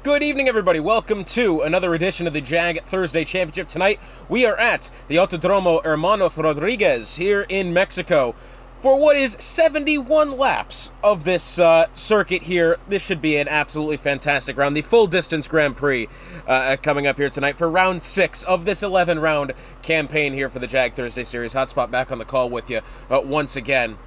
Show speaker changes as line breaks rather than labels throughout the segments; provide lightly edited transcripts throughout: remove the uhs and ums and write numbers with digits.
Good evening, everybody. Welcome to another edition of the JAG Thursday Championship. Tonight, we are at the Autodromo Hermanos Rodriguez here in Mexico for what is 71 laps of this circuit here. This should be an absolutely fantastic round. The full distance Grand Prix coming up here tonight for round 6 of this 11-round campaign here for the JAG Thursday Series. Hotspot back on the call with you once again.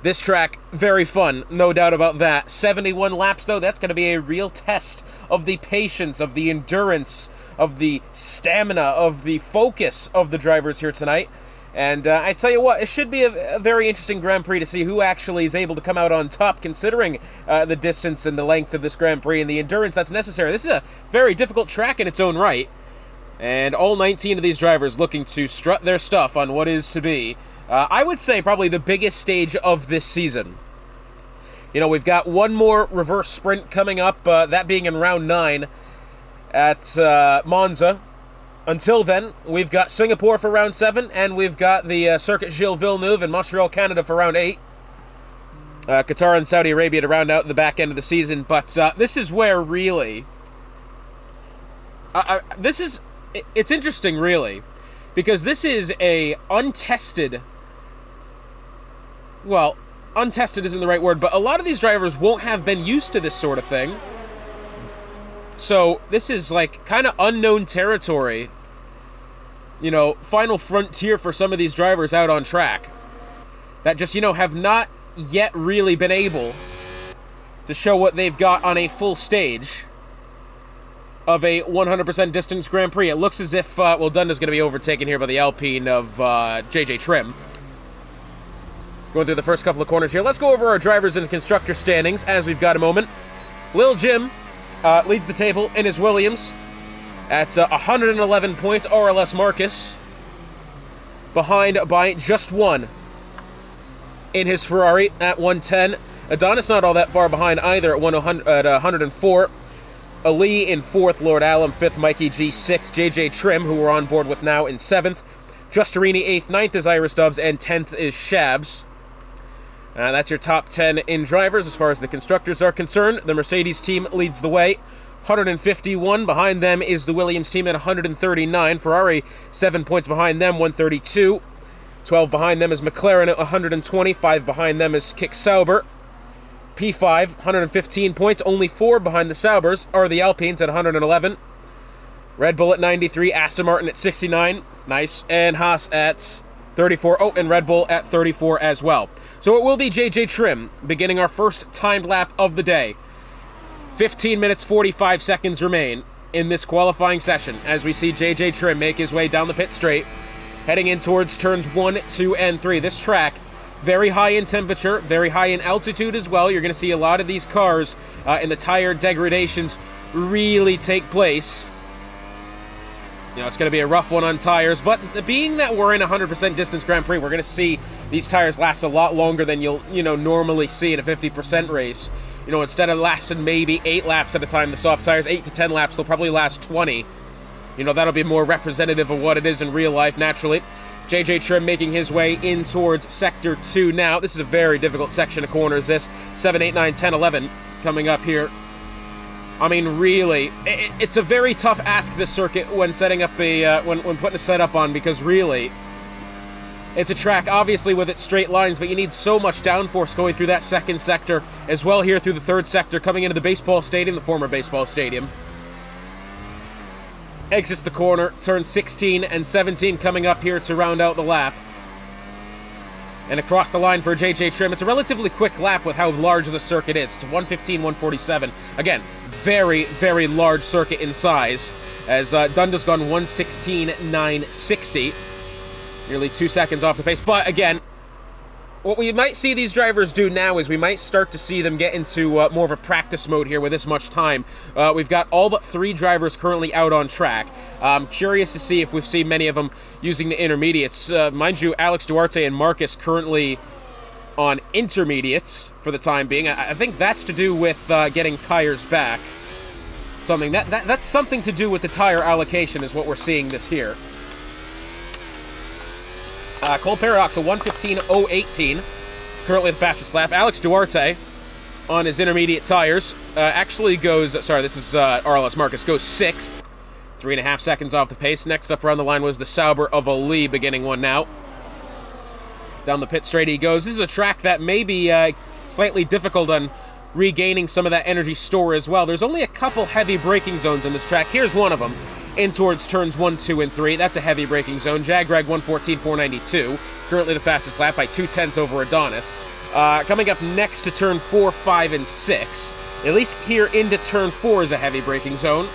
This track, very fun, no doubt about that. 71 laps, though, that's going to be a real test of the patience, of the endurance, of the stamina, of the focus of the drivers here tonight. And I tell you what, it should be a very interesting Grand Prix to see who actually is able to come out on top, considering the distance and the length of this Grand Prix and the endurance that's necessary. This is a very difficult track in its own right, and all 19 of these drivers looking to strut their stuff on what is to be I would say probably the biggest stage of this season. You know, we've got one more reverse sprint coming up, that being in round 9 at Monza. Until then, we've got Singapore for round 7, and we've got the Circuit Gilles Villeneuve in Montreal, Canada for round 8. Qatar and Saudi Arabia to round out the back end of the season. But this is where really... it's interesting, really, because this is a untested... Well, untested isn't the right word, but a lot of these drivers won't have been used to this sort of thing. So this is like kind of unknown territory. You know, final frontier for some of these drivers out on track. That just, you know, have not yet really been able to show what they've got on a full stage of a 100% distance Grand Prix. It looks as if, well, Dunda's going to be overtaken here by the Alpine of JJ Trim. Going through the first couple of corners here. Let's go over our drivers and constructor standings as we've got a moment. Lil Jim leads the table in his Williams at 111 points, RLS Marcus behind by just one in his Ferrari at 110. Adonis not all that far behind either at 104. Ali in 4th, Lord Allam 5th, Mikey G 6th, JJ Trim, who we're on board with now, in 7th. Justerini 8th, 9th is Iris Stubbs, and 10th is Shabs. That's your top 10 in drivers as far as the constructors are concerned. The Mercedes team leads the way, 151. Behind them is the Williams team at 139. Ferrari, 7 points behind them, 132. 12 behind them is McLaren at 120. 5 behind them is Kick Sauber. P5, 115 points. Only 4 behind the Saubers are the Alpines at 111. Red Bull at 93. Aston Martin at 69. Nice. And Haas at 34. Oh, and Red Bull at 34 as well. So it will be JJ Trim beginning our first timed lap of the day. 15 minutes, 45 seconds remain in this qualifying session as we see JJ Trim make his way down the pit straight, heading in towards turns 1, 2, and 3. This track, very high in temperature, very high in altitude as well. You're going to see a lot of these cars and the tire degradations really take place. You know, it's going to be a rough one on tires, but being that we're in a 100% distance Grand Prix, we're going to see these tires last a lot longer than you'll, normally see in a 50% race. You know, instead of lasting maybe 8 laps at a time, the soft tires, 8 to 10 laps, they'll probably last 20. You know, that'll be more representative of what it is in real life, naturally. JJ Trim making his way in towards Sector 2 now. This is a very difficult section of corners, this. 7, 8, 9, 10, 11 coming up here. I mean, really, it's a very tough ask, this circuit, when setting up when putting a setup on, because really, it's a track, obviously, with its straight lines, but you need so much downforce going through that second sector, as well here through the third sector, coming into the baseball stadium, the former baseball stadium. Exits the corner, turns 16 and 17 coming up here to round out the lap. And across the line for JJ Trim. It's a relatively quick lap with how large the circuit is. It's 115, 147. Again, very, very large circuit in size, as Dunda's gone 116.960. Nearly 2 seconds off the pace. But again, what we might see these drivers do now is we might start to see them get into more of a practice mode here with this much time. We've got all but 3 drivers currently out on track. I'm curious to see if we've seen many of them using the intermediates. Mind you, Alex Duarte and Marcus currently on intermediates for the time being. I think that's to do with getting tires back. That's something to do with the tire allocation is what we're seeing this here. Cole Paradox, a 115.018. Currently the fastest lap. Alex Duarte on his intermediate tires. Actually goes, sorry, this is RLS Marcus, goes 6th. 3.5 seconds off the pace. Next up around the line was the Sauber of Ali, beginning one now. Down the pit straight he goes. This is a track that may be slightly difficult on regaining some of that energy store as well. There's only a couple heavy braking zones on this track. Here's one of them, in towards turns 1, 2, and 3. That's a heavy braking zone. Jag 114.492, currently the fastest lap by 0.2 over Adonis. Coming up next to turn 4, 5, and 6. At least here into turn 4 is a heavy braking zone.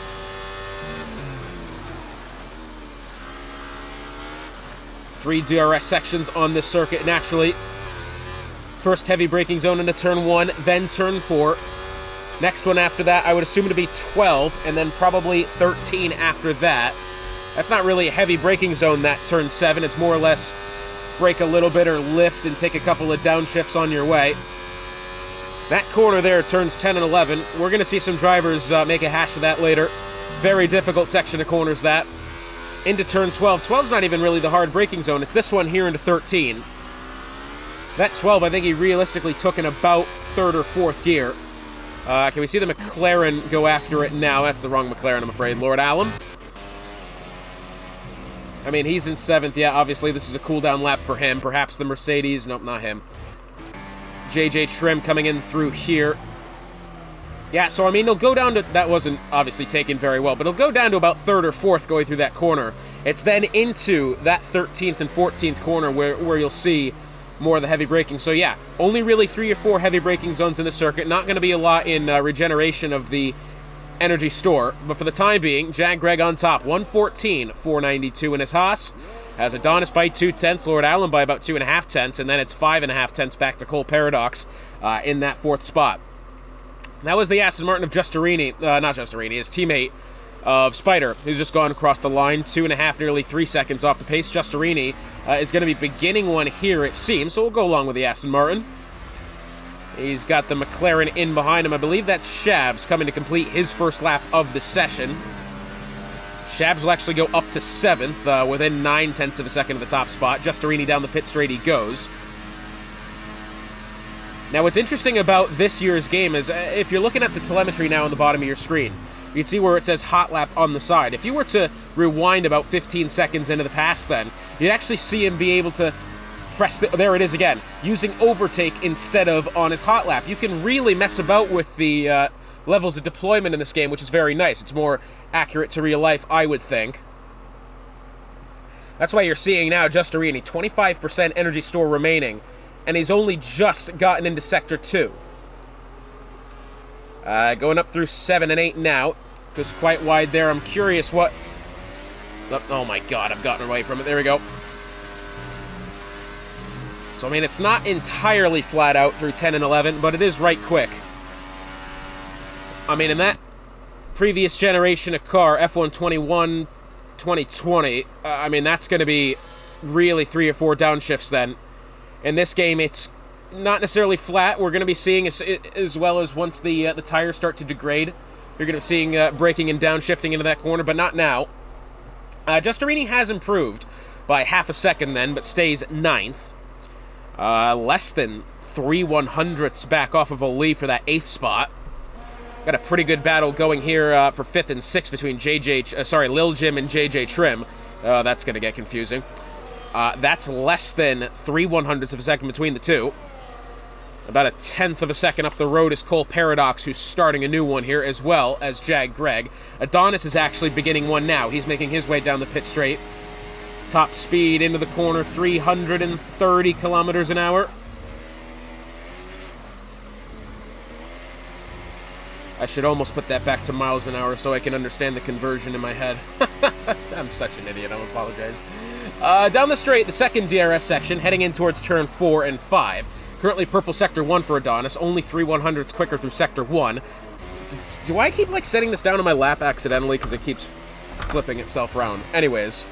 Three DRS sections on this circuit, naturally. First heavy braking zone into turn 1, then turn 4. Next one after that, I would assume to be 12, and then probably 13 after that. That's not really a heavy braking zone, that turn 7. It's more or less brake a little bit or lift and take a couple of downshifts on your way. That corner there, turns 10 and 11. We're going to see some drivers make a hash of that later. Very difficult section of corners, that. Into turn 12. 12's not even really the hard braking zone. It's this one here into 13. That 12, I think he realistically took in about 3rd or 4th gear. Can we see the McLaren go after it now? That's the wrong McLaren, I'm afraid. Lord Allen. I mean, he's in 7th. Yeah, obviously this is a cool-down lap for him. Perhaps the Mercedes. Nope, not him. JJ Trim coming in through here. Yeah, so I mean, he'll go down to... That wasn't obviously taken very well, but he'll go down to about 3rd or 4th going through that corner. It's then into that 13th and 14th corner where you'll see more of the heavy braking. So yeah, only really 3 or 4 heavy braking zones in the circuit. Not going to be a lot in regeneration of the energy store. But for the time being, Jag Greg on top. 114.492 in his Haas. Has Adonis by 0.2, Lord Allen by about 2.5, and then it's 5.5 back to Cole Paradox in that 4th spot. That was the Aston Martin of Giustarini, not Giustarini, his teammate of Spider, who's just gone across the line, 2.5, nearly 3 seconds off the pace. Giustarini is going to be beginning one here, it seems, so we'll go along with the Aston Martin. He's got the McLaren in behind him. I believe that's Shabs coming to complete his first lap of the session. Shabs will actually go up to 7th, within 0.9 of a second of the top spot. Giustarini down the pit straight he goes. Now, what's interesting about this year's game is, if you're looking at the telemetry now on the bottom of your screen, you can see where it says hot lap on the side. If you were to rewind about 15 seconds into the pass then, you'd actually see him be able to press, there it is again, using overtake instead of on his hot lap. You can really mess about with the levels of deployment in this game, which is very nice. It's more accurate to real life, I would think. That's why you're seeing now Giustarini, 25% energy store remaining, and he's only just gotten into Sector 2. Going up through 7 and 8 now. Goes quite wide there. I'm curious what... Oh my god, I've gotten away from it. There we go. So, I mean, it's not entirely flat out through 10 and 11, but it is right quick. I mean, in that previous generation of car, F121 2020, I mean, that's going to be really 3 or 4 downshifts then. In this game, it's not necessarily flat. We're going to be seeing, as well as once the tires start to degrade, you're going to be seeing braking and downshifting into that corner, but not now. Giustarini has improved by half a second then, but stays 9th. Less than 3/100ths back off of Ali for that 8th spot. Got a pretty good battle going here for 5th and 6th between Lil Jim and JJ Trim. That's going to get confusing. That's less than 3/100ths of a second between the two. About 1/10 of a second up the road is Cole Paradox, who's starting a new one here, as well as Jag Greg. Adonis is actually beginning one now. He's making his way down the pit straight. Top speed into the corner, 330 kilometers an hour. I should almost put that back to miles an hour so I can understand the conversion in my head. I'm such an idiot, I apologize. Down the straight, the second DRS section, heading in towards turn 4 and 5. Currently purple Sector 1 for Adonis, only 3/100ths quicker through Sector 1. Do I keep, setting this down on my lap accidentally because it keeps flipping itself around? Anyways.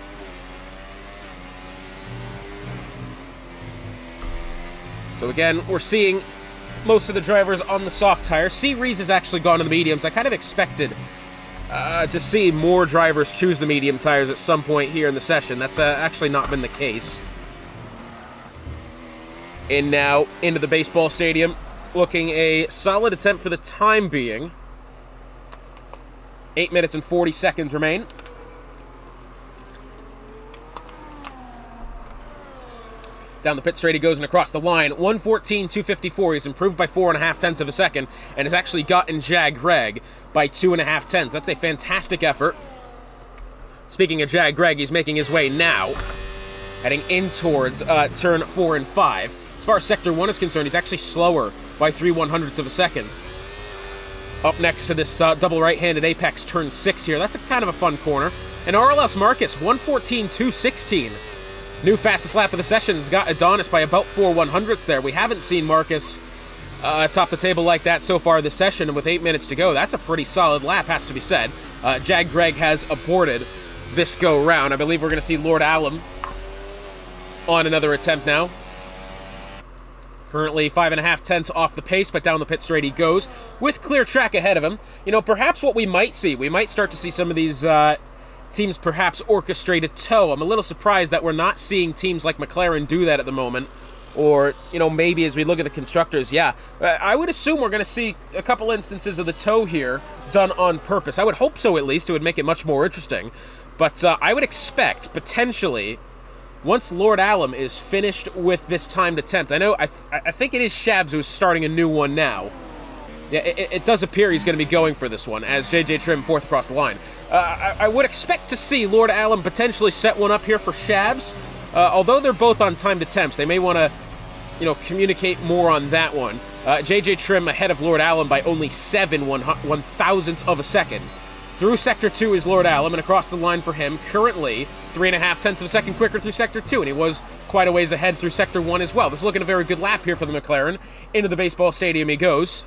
So again, we're seeing most of the drivers on the soft tires. C-Rees has actually gone to the mediums. I kind of expected to see more drivers choose the medium tires at some point here in the session. That's actually not been the case. In now, into the baseball stadium. looking a solid attempt for the time being. 8 minutes and 40 seconds remain. Down the pit straight he goes and across the line. 1:14.254. He's improved by 4.5 tenths of a second and has actually gotten Jag Greg by 2.5 tenths. That's a fantastic effort. Speaking of Jag Greg, he's making his way now, heading in towards turn 4 and 5. As far as Sector 1 is concerned, he's actually slower by 3/100ths of a second. Up next to this double right-handed apex, turn 6 here. That's a kind of a fun corner. And RLS Marcus, 1:14.216. New fastest lap of the session has got Adonis by about 4/100ths there. We haven't seen Marcus top the table like that so far this session, and with 8 minutes to go, that's a pretty solid lap, has to be said. Jag Greg has aborted this go-round. I believe we're going to see Lord Alum on another attempt now. Currently 5.5 tenths off the pace, but down the pit straight he goes with clear track ahead of him. You know, perhaps what we might see, we might start to see some of these teams perhaps orchestrate a tow. I'm a little surprised that we're not seeing teams like McLaren do that at the moment. Or, you know, maybe as we look at the constructors, yeah. I would assume we're going to see a couple instances of the tow here done on purpose. I would hope so, at least. It would make it much more interesting. But I would expect, potentially, once Lord Alum is finished with this timed attempt, I think it is Shabs who's starting a new one now. Yeah, it does appear he's going to be going for this one, as JJ Trim fourth across the line. I would expect to see Lord Alum potentially set one up here for Shabs. Although they're both on timed attempts, they may want to, you know, communicate more on that one. JJ Trim ahead of Lord Alum by only 7/1,000ths of a second. Through Sector 2 is Lord Alum, and across the line for him, currently 3.5 tenths of a second quicker through Sector 2, and he was quite a ways ahead through Sector 1 as well. This is looking a very good lap here for the McLaren. Into the baseball stadium he goes.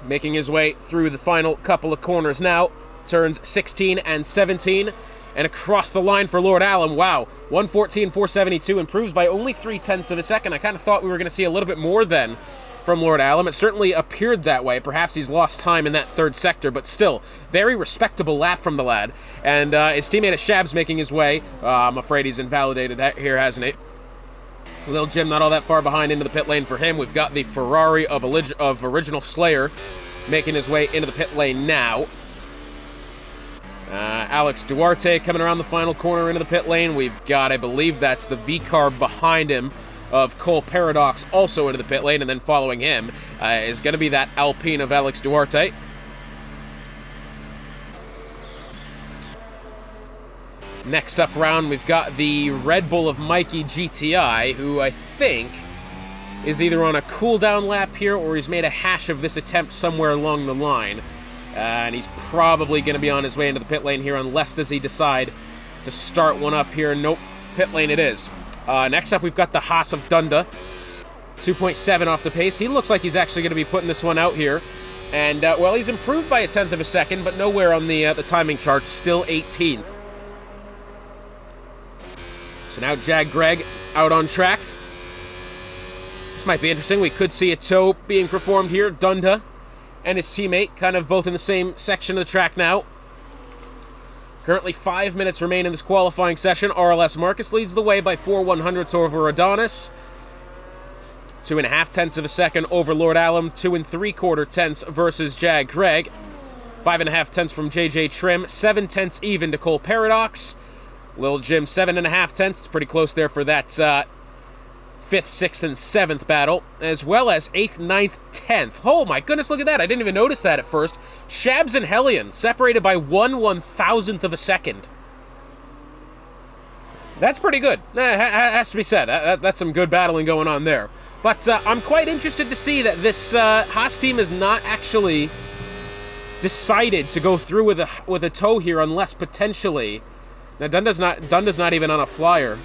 Making his way through the final couple of corners now. Turns 16 and 17. And across the line for Lord Alum, wow, 1:14.472, improves by only 3 tenths of a second. I kind of thought we were going to see a little bit more then from Lord Alum. It certainly appeared that way. Perhaps he's lost time in that third sector, but still, very respectable lap from the lad. And his teammate Shabs making his way. I'm afraid he's invalidated here, hasn't he? Lil Jim not all that far behind into the pit lane for him. We've got the Ferrari of Original Slayer making his way into the pit lane now. Alex Duarte coming around the final corner into the pit lane. We've got, I believe that's the V-carb behind him of Cole Paradox also into the pit lane, and then following him is going to be that Alpine of Alex Duarte. Next up round, we've got the Red Bull of Mikey GTI, who I think is either on a cooldown lap here or he's made a hash of this attempt somewhere along the line. And he's probably going to be on his way into the pit lane here, unless does he decide to start one up here. Nope, pit lane it is. Next up, we've got the Haas of Dunda. 2.7 off the pace. He looks like he's actually going to be putting this one out here. And, well, he's improved by 1/10 of a second, but nowhere on the timing chart. Still 18th. So now Jag Greg out on track. This might be interesting. We could see a tow being performed here. Dunda and his teammate kind of both in the same section of the track now. Currently 5 minutes remain in this qualifying session. RLS Marcus leads the way by 4/100ths over Adonis. 2.5 tenths of a second over Lord Alum. 2 3/4 tenths versus Jag Greg. 5.5 tenths from JJ Trim. 7 tenths even to Cole Paradox. Lil Jim 7.5 tenths. Pretty close there for that 5th, 6th, and 7th battle, as well as 8th, 9th, 10th. Oh my goodness, look at that. I didn't even notice that at first. Shabs and Hellion separated by 1/1000th of a second. That's pretty good. Has to be said. That's some good battling going on there. But I'm quite interested to see that this Haas team has not actually decided to go through with a tow here, unless potentially... Now, Dunda's not even on a flyer.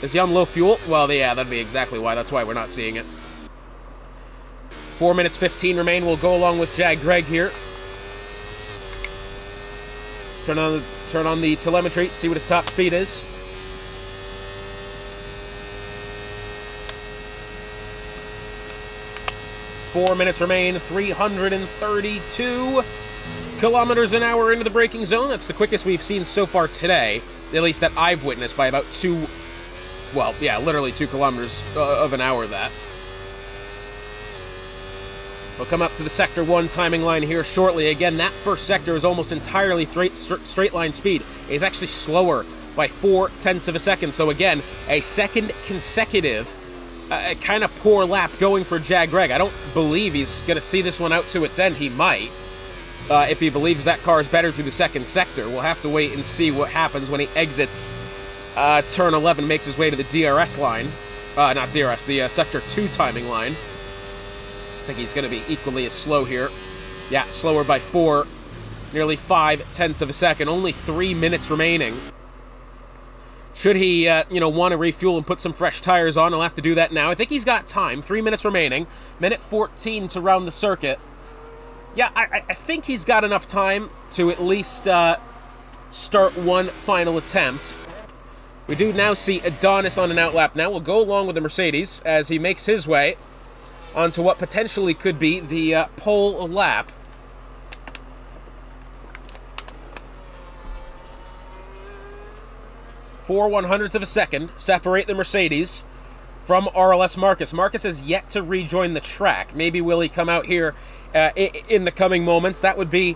Is he on low fuel? Well, yeah, that'd be exactly why. That's why we're not seeing it. 4 minutes 15 remain. We'll go along with Jag Greg here. Turn on the telemetry, see what his top speed is. Four minutes remain. 332 kilometers an hour into the braking zone. That's the quickest we've seen so far today, at least that I've witnessed, by about 2 Well, yeah, literally 2 kilometers of an hour, that. We'll come up to the Sector 1 timing line here shortly. Again, that first sector is almost entirely straight line speed. It's actually slower by 0.4 of a second. So again, a second consecutive kind of poor lap going for JAG Greg. I don't believe he's going to see this one out to its end. He might, if he believes that car is better through the second sector. We'll have to wait and see what happens when he exits turn 11, makes his way to the DRS line. Not DRS, the Sector 2 timing line. I think he's going to be equally as slow here. Yeah, slower by 4, nearly 0.5 of a second. Only 3 minutes remaining. Should he, want to refuel and put some fresh tires on, he'll have to do that now. I think he's got time. 3 minutes remaining. Minute 14 to round the circuit. Yeah, I think he's got enough time to at least start one final attempt. We do now see Adonis on an outlap now. We'll go along with the Mercedes as he makes his way onto what potentially could be the pole lap. Four 100ths of a second separate the Mercedes from RLS Marcus. Marcus has yet to rejoin the track. Maybe will he come out here in the coming moments? That would be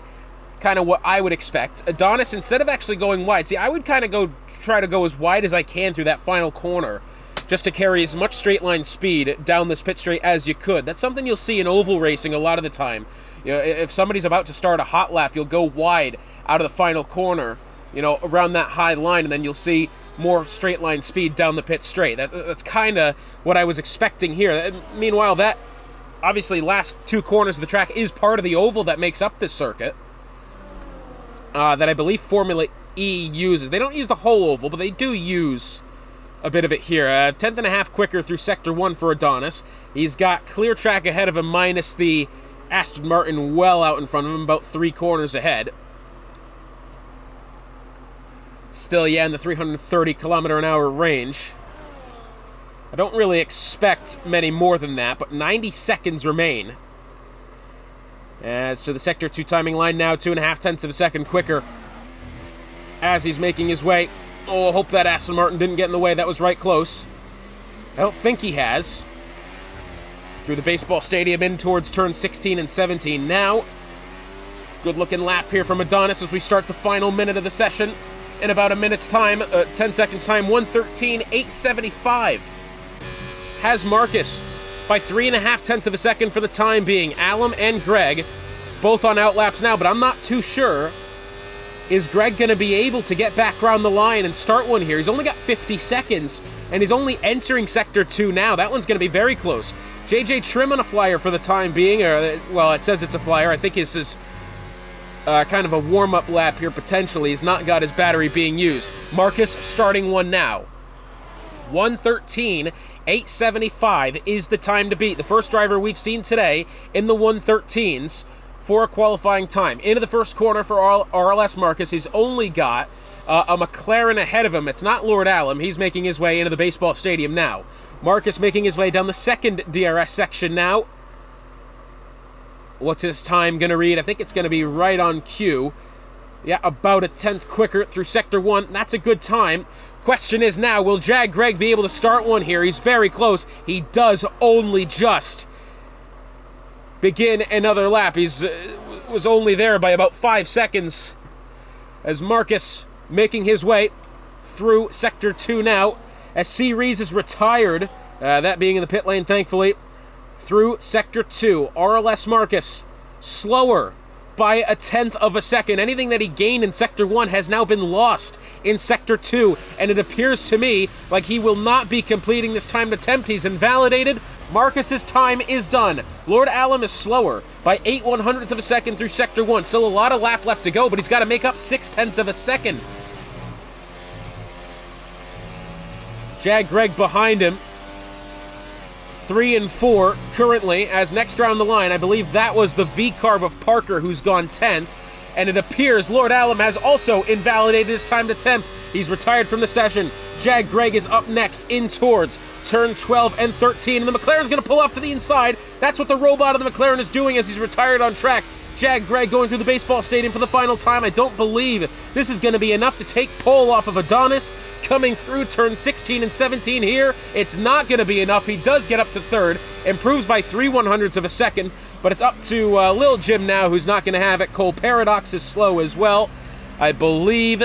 kind of what I would expect. Adonis, instead of actually going wide, see, I would kind of try to go as wide as I can through that final corner, just to carry as much straight line speed down this pit straight as you could. That's something you'll see in oval racing a lot of the time. You know, if somebody's about to start a hot lap, you'll go wide out of the final corner, around that high line, and then you'll see more straight line speed down the pit straight. That's kind of what I was expecting here. Meanwhile, that obviously last 2 corners of the track is part of the oval that makes up this circuit, that I believe Formula E uses. They don't use the whole oval, but they do use a bit of it here. 10th and a half quicker through Sector 1 for Adonis. He's got clear track ahead of him, minus the Aston Martin well out in front of him, about 3 corners ahead. Still, yeah, in the 330 kilometer an hour range. I don't really expect many more than that, but 90 seconds remain. As to the Sector 2 timing line now, 2.5 of a second quicker as he's making his way. Oh, I hope that Aston Martin didn't get in the way. That was right close. I don't think he has. Through the baseball stadium in towards turn 16 and 17. Now, good-looking lap here from Adonis as we start the final minute of the session. In about a minute's time, 10 seconds time, 1:13.875. Has Marcus by 3.5 of a second for the time being. Alum and Greg both on outlaps now, but I'm not too sure. Is Greg going to be able to get back around the line and start one here? He's only got 50 seconds, and he's only entering Sector 2 now. That one's going to be very close. JJ Trim on a flyer for the time being. Well, it says it's a flyer. I think this is kind of a warm-up lap here, potentially. He's not got his battery being used. Marcus starting one now. 1:13.875 is the time to beat. The first driver we've seen today in the 1:13s for a qualifying time. Into the first corner for RLS Marcus. He's only got a McLaren ahead of him. It's not Lord Alum. He's making his way into the baseball stadium now. Marcus making his way down the second DRS section now. What's his time going to read? I think it's going to be right on cue. Yeah, about a 10th quicker through Sector 1. That's a good time. Question is now, will Jag Greg be able to start one here? He's very close. He does only just begin another lap. He's was only there by about 5 seconds as Marcus making his way through Sector 2 now. As C. Rees is retired, that being in the pit lane, thankfully, through Sector 2. RLS Marcus, slower by a 10th of a second. Anything that he gained in Sector 1 has now been lost in Sector 2, and it appears to me like he will not be completing this timed attempt. He's invalidated. Marcus's time is done. Lord Alum is slower by 8/100ths of a second through Sector 1. Still a lot of lap left to go, but he's got to make up 0.6 of a second. Jag Greg behind him. 3 and 4 currently, as next round the line, I believe that was the V-Carb of Parker who's gone 10th, and it appears Lord Alum has also invalidated his timed attempt. He's retired from the session. Jag Greg is up next in towards turn 12 and 13, and the McLaren's going to pull off to the inside. That's what the robot of the McLaren is doing as he's retired on track. Jag Greg going through the baseball stadium for the final time. I don't believe this is going to be enough to take pole off of Adonis. Coming through turn 16 and 17 here. It's not going to be enough. He does get up to third. Improves by 3/100ths of a second. But it's up to Lil Jim now, who's not going to have it. Cole Paradox is slow as well. I believe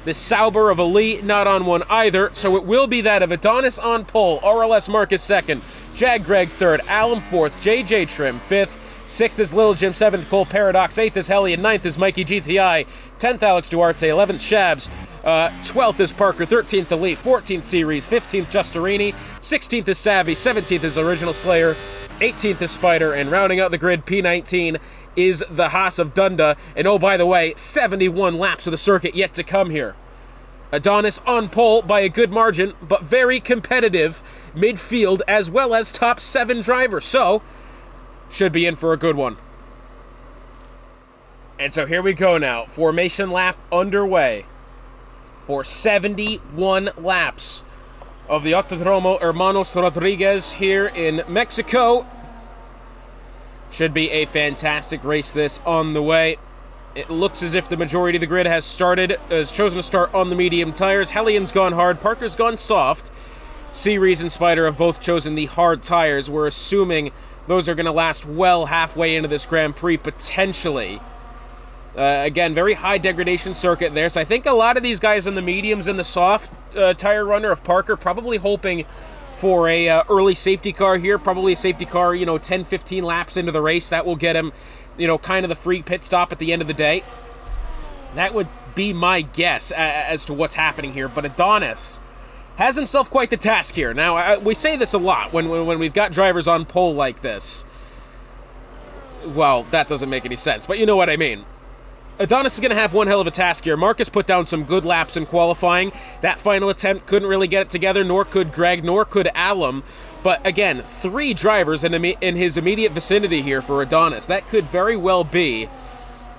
the Sauber of Elite not on one either. So it will be that of Adonis on pole. RLS Marcus second. Jag Greg third. Alum fourth. JJ Trim fifth. 6th is Lil Jim, 7th Cole Paradox, 8th is Hellion, 9th is Mikey GTI, 10th Alex Duarte, 11th Shabs, 12th is Parker, 13th Elite, 14th Series, 15th Justarini, 16th is Savvy, 17th is Original Slayer, 18th is Spider, and rounding out the grid, P19 is the Haas of Dunda, and oh, by the way, 71 laps of the circuit yet to come here. Adonis on pole by a good margin, but very competitive midfield as well as top 7 drivers, so should be in for a good one. And so here we go now. Formation lap underway for 71 laps of the Autodromo Hermanos Rodriguez here in Mexico. Should be a fantastic race this on the way. It looks as if the majority of the grid has chosen to start on the medium tires. Hellion's gone hard, Parker's gone soft. Series and Spider have both chosen the hard tires. We're assuming those are going to last well halfway into this Grand Prix, potentially. Again, very high degradation circuit there, so I think a lot of these guys in the mediums and the soft tire runner of Parker probably hoping for a early safety car here, probably a safety car, 10, 15 laps into the race. That will get him, kind of the free pit stop at the end of the day. That would be my guess as to what's happening here, but Adonis has himself quite the task here. Now, we say this a lot when we've got drivers on pole like this. Well, that doesn't make any sense, but you know what I mean. Adonis is going to have one hell of a task here. Marcus put down some good laps in qualifying. That final attempt couldn't really get it together, nor could Greg, nor could Alum. But again, 3 drivers in his immediate vicinity here for Adonis. That could very well be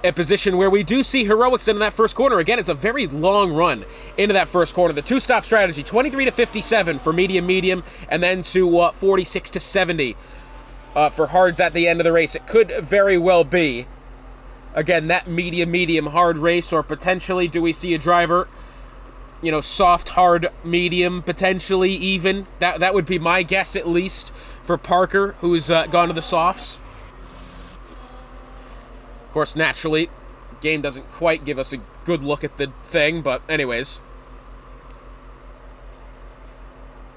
a position where we do see heroics into that first corner. Again, it's a very long run into that first corner. The 2-stop strategy, 23 to 57 for medium, and then to 46 to 70 for hards at the end of the race. It could very well be, again, that medium hard race, or potentially do we see a driver, soft, hard, medium, potentially even. That would be my guess, at least, for Parker, who's gone to the softs. Of course, naturally, the game doesn't quite give us a good look at the thing, but anyways.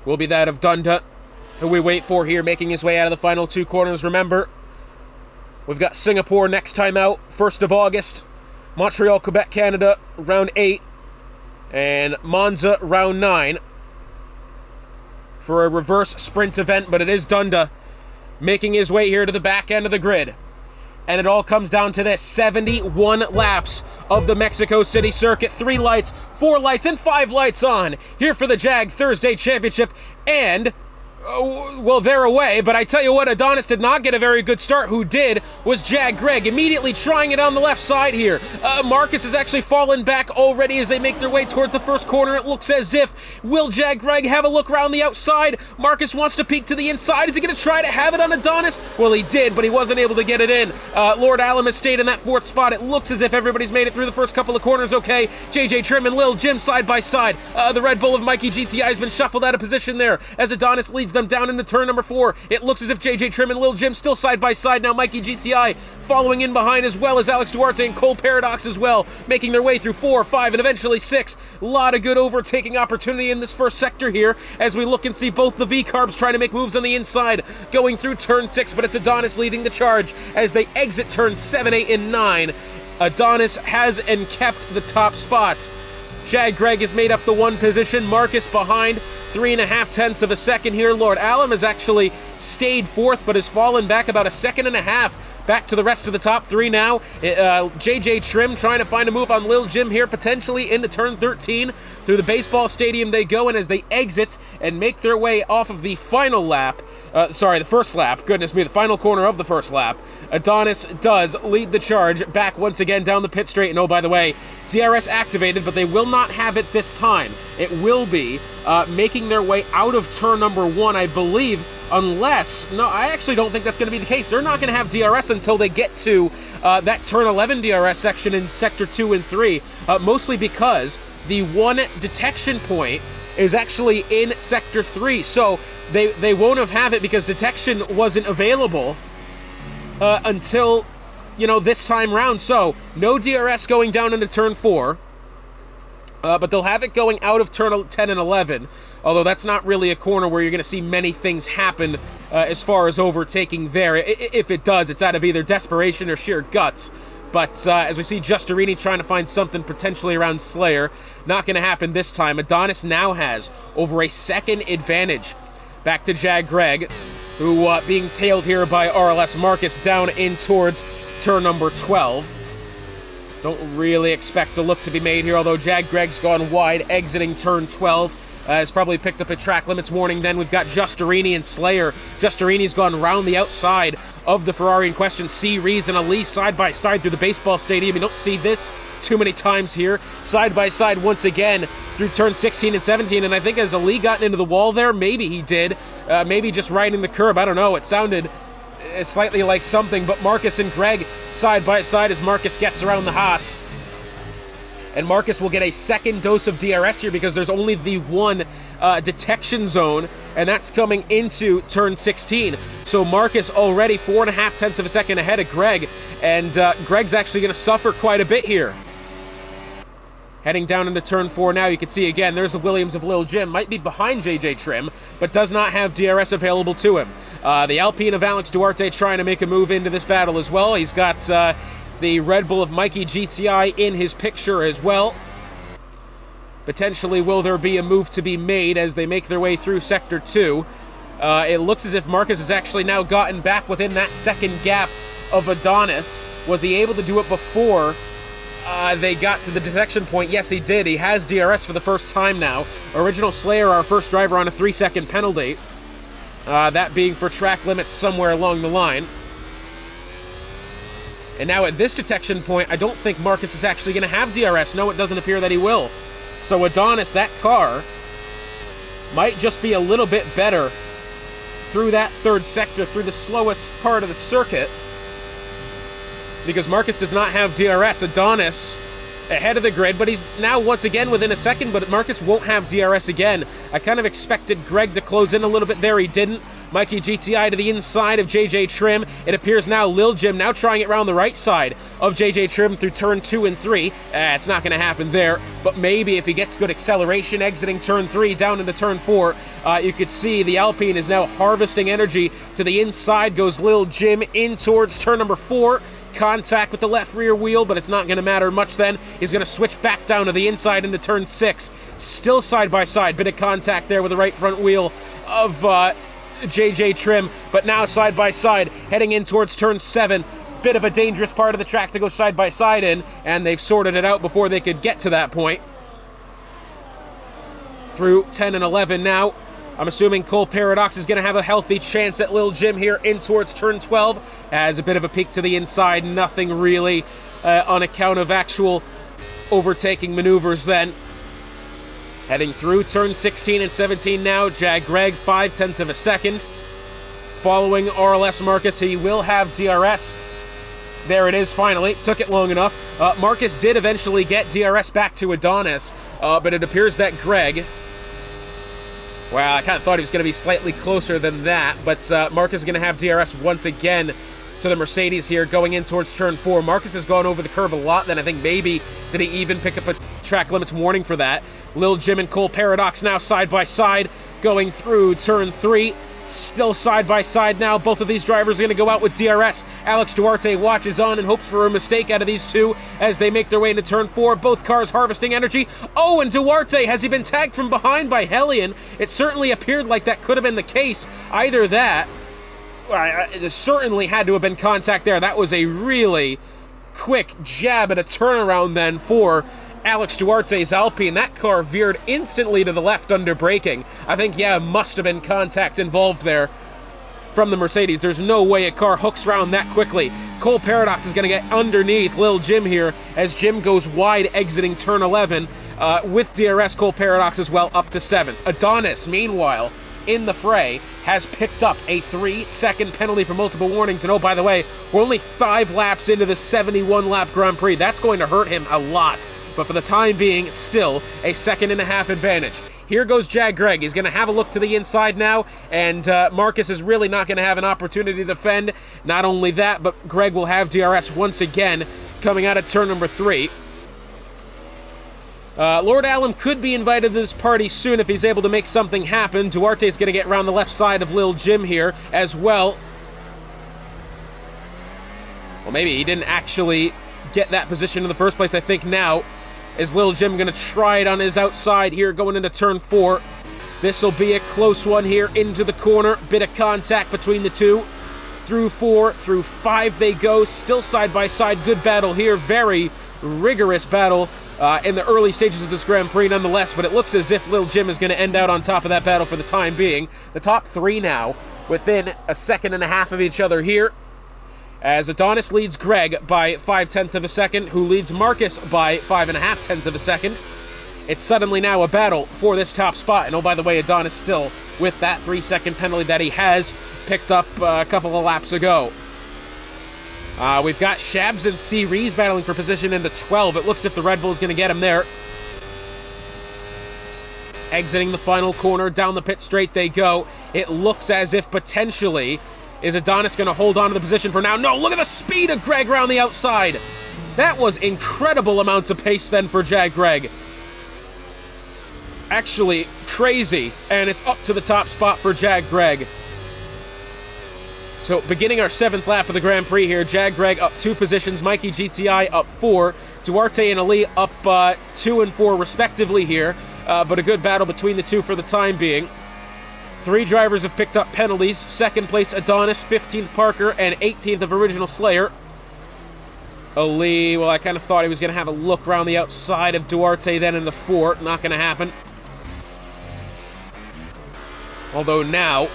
Will be that of Dunda, who we wait for here, making his way out of the final 2 corners. Remember, we've got Singapore next time out, 1st of August. Montreal, Quebec, Canada, round 8. And Monza, round 9. For a reverse sprint event, but it is Dunda making his way here to the back end of the grid. And it all comes down to this: 71 laps of the Mexico City circuit. 3 lights, 4 lights, and 5 lights on here for the JAG Thursday Championship. And well, they're away, but I tell you what, Adonis did not get a very good start. Who did was Jag Greg, immediately trying it on the left side here. Marcus has actually fallen back already as they make their way towards the first corner. It looks as if, will Jag Greg have a look around the outside? Marcus wants to peek to the inside. Is he going to try to have it on Adonis? Well, he did, but he wasn't able to get it in. Lord Alum has stayed in that 4th spot. It looks as if everybody's made it through the first couple of corners okay. JJ Trim and Lil Jim side by side. The Red Bull of Mikey GTI has been shuffled out of position there as Adonis leads them down into turn number 4. It looks as if JJ Trim and Lil Jim still side by side. Now Mikey GTI following in behind, as well as Alex Duarte and Cole Paradox as well, making their way through 4, 5, and eventually 6. A lot of good overtaking opportunity in this first sector here as we look and see both the V-Carbs trying to make moves on the inside, going through turn 6, but it's Adonis leading the charge as they exit turns 7, 8, and 9. Adonis has and kept the top spot. Jag Greg has made up the 1 position. Marcus behind 3.5 of a second here. Lord Alum has actually stayed 4th, but has fallen back about 1.5 seconds back to the rest of the top 3 now. JJ Trim trying to find a move on Lil Jim here, potentially into turn 13. Through the baseball stadium they go, and as they exit and make their way off of the final lap, the first lap, goodness me, the final corner of the first lap, Adonis does lead the charge back once again down the pit straight. And oh, by the way, DRS activated, but they will not have it this time. It will be making their way out of turn number 1, I believe, unless, no, I actually don't think that's going to be the case. They're not going to have DRS until they get to that turn 11 DRS section in Sector 2 and 3, mostly because the one detection point is actually in Sector 3, so they won't have it because detection wasn't available until, you know, this time round. So, no DRS going down into Turn 4, but they'll have it going out of Turn 10 and 11, although that's not really a corner where you're going to see many things happen as far as overtaking there. If it does, it's out of either desperation or sheer guts. But as we see Justerini trying to find something potentially around Slayer, not going to happen this time. Adonis now has over a second advantage. Back to Jag Greg, who being tailed here by RLS Marcus down in towards turn number 12. Don't really expect a look to be made here, although Jag Greg's gone wide exiting turn 12. Has probably picked up a track limits warning. Then we've got Justerini and Slayer. Justerini's gone round the outside of the Ferrari in question. C. Rees and Ali side by side through the baseball stadium. You don't see this too many times here. Side by side once again through turn 16 and 17. And I think has Ali gotten into the wall there? Maybe he did. Maybe just riding the curb. I don't know. It sounded slightly like something. But Marcus and Greg side by side as Marcus gets around the Haas. And Marcus will get a second dose of DRS here because there's only the one detection zone, and that's coming into turn 16. So Marcus already 4.5 tenths of a second ahead of Greg, and Greg's actually going to suffer quite a bit here. Heading down into turn 4 now, you can see again, there's the Williams of Lil Jim. Might be behind JJ Trim, but does not have DRS available to him. The Alpine of Alex Duarte trying to make a move into this battle as well. He's got the Red Bull of Mikey GTI in his picture as well. Potentially, will there be a move to be made as they make their way through Sector 2? It looks as if Marcus has actually now gotten back within that second gap of Adonis. Was he able to do it before they got to the detection point? Yes, he did. He has DRS for the first time now. Original Slayer, our first driver, on a 3-second penalty. That being for track limits somewhere along the line. And now at this detection point, I don't think Marcus is actually going to have DRS. No, it doesn't appear that he will. So Adonis, that car, might just be a little bit better through that third sector, through the slowest part of the circuit. Because Marcus does not have DRS. Adonis ahead of the grid, but he's now once again within a second, but Marcus won't have DRS again. I kind of expected Greg to close in a little bit there. He didn't. Mikey GTI to the inside of JJ Trim. It appears now Lil Jim now trying it around the right side of JJ Trim through turn 2 and 3. It's not going to happen there, but maybe if he gets good acceleration exiting turn 3 down into turn 4, you could see the Alpine is now harvesting energy. To the inside goes Lil Jim in towards turn number 4. Contact with the left rear wheel, but it's not going to matter much then. He's going to switch back down to the inside into turn 6. Still side by side, bit of contact there with the right front wheel of JJ Trim, but now side by side, heading in towards turn 7. Bit of a dangerous part of the track to go side by side in, and they've sorted it out before they could get to that point. Through 10 and 11 now. I'm assuming Cole Paradox is going to have a healthy chance at Lil Jim here in towards turn 12. Has a bit of a peek to the inside, nothing really on account of actual overtaking maneuvers then. Heading through turn 16 and 17 now, Jag Greg 5 tenths of a second. Following RLS Marcus, he will have DRS. There it is finally, took it long enough. Marcus did eventually get DRS back to Adonis, but it appears that Greg... Well, I kind of thought he was going to be slightly closer than that, but Marcus is going to have DRS once again to the Mercedes here going in towards turn 4. Marcus has gone over the curb a lot, then I think maybe did he even pick up a track limits warning for that. Lil Jim and Cole Paradox now side by side going through turn 3. Still side by side now. Both of these drivers are going to go out with DRS. Alex Duarte watches on and hopes for a mistake out of these two as they make their way into turn 4. Both cars harvesting energy. Oh, and Duarte, has he been tagged from behind by Hellion? It certainly appeared like that could have been the case. Either that, there certainly had to have been contact there. That was a really quick jab at a turnaround then for Alex Duarte's Alpine. That car veered instantly to the left under braking. I think, yeah, must have been contact involved there from the Mercedes. There's no way a car hooks around that quickly. Cole Paradox is going to get underneath Lil Jim here as Jim goes wide exiting turn 11 with DRS. Cole Paradox as well up to 7. Adonis, meanwhile, in the fray, has picked up a 3-second penalty for multiple warnings. And oh, by the way, we're only 5 laps into the 71-lap Grand Prix. That's going to hurt him a lot. But for the time being, still a 1.5 second advantage. Here goes Jag Greg. He's going to have a look to the inside now, and Marcus is really not going to have an opportunity to defend. Not only that, but Greg will have DRS once again coming out of turn number 3. Lord Allen could be invited to this party soon if he's able to make something happen. Duarte's going to get around the left side of Lil Jim here as well. Well, maybe he didn't actually get that position in the first place. I think now is Lil Jim going to try it on his outside here going into turn 4. This will be a close one here into the corner. Bit of contact between the two. Through 4, through 5 they go. Still side by side. Good battle here. Very rigorous battle in the early stages of this Grand Prix nonetheless. But it looks as if Lil Jim is going to end out on top of that battle for the time being. The top 3 now within a 1.5 seconds of each other here, as Adonis leads Greg by 0.5 seconds, who leads Marcus by 0.5 seconds. It's suddenly now a battle for this top spot. And oh, by the way, Adonis still with that 3-second penalty that he has picked up a couple of laps ago. We've got Shabs and C. Rees battling for position in the 12. It looks as if the Red Bull is going to get him there. Exiting the final corner, down the pit straight they go. It looks as if potentially... Is Adonis going to hold on to the position for now? No, look at the speed of Greg around the outside. That was incredible amounts of pace then for Jag Greg. Actually, crazy. And it's up to the top spot for Jag Greg. So, beginning our 7th lap of the Grand Prix here, Jag Greg up 2 positions, Mikey GTI up 4, Duarte and Ali up 2 and 4 respectively here, but a good battle between the two for the time being. 3 drivers have picked up penalties. 2nd place Adonis, 15th Parker, and 18th of Original Slayer. Ali, well, I kind of thought he was going to have a look around the outside of Duarte then in the 4. Not going to happen. Although now,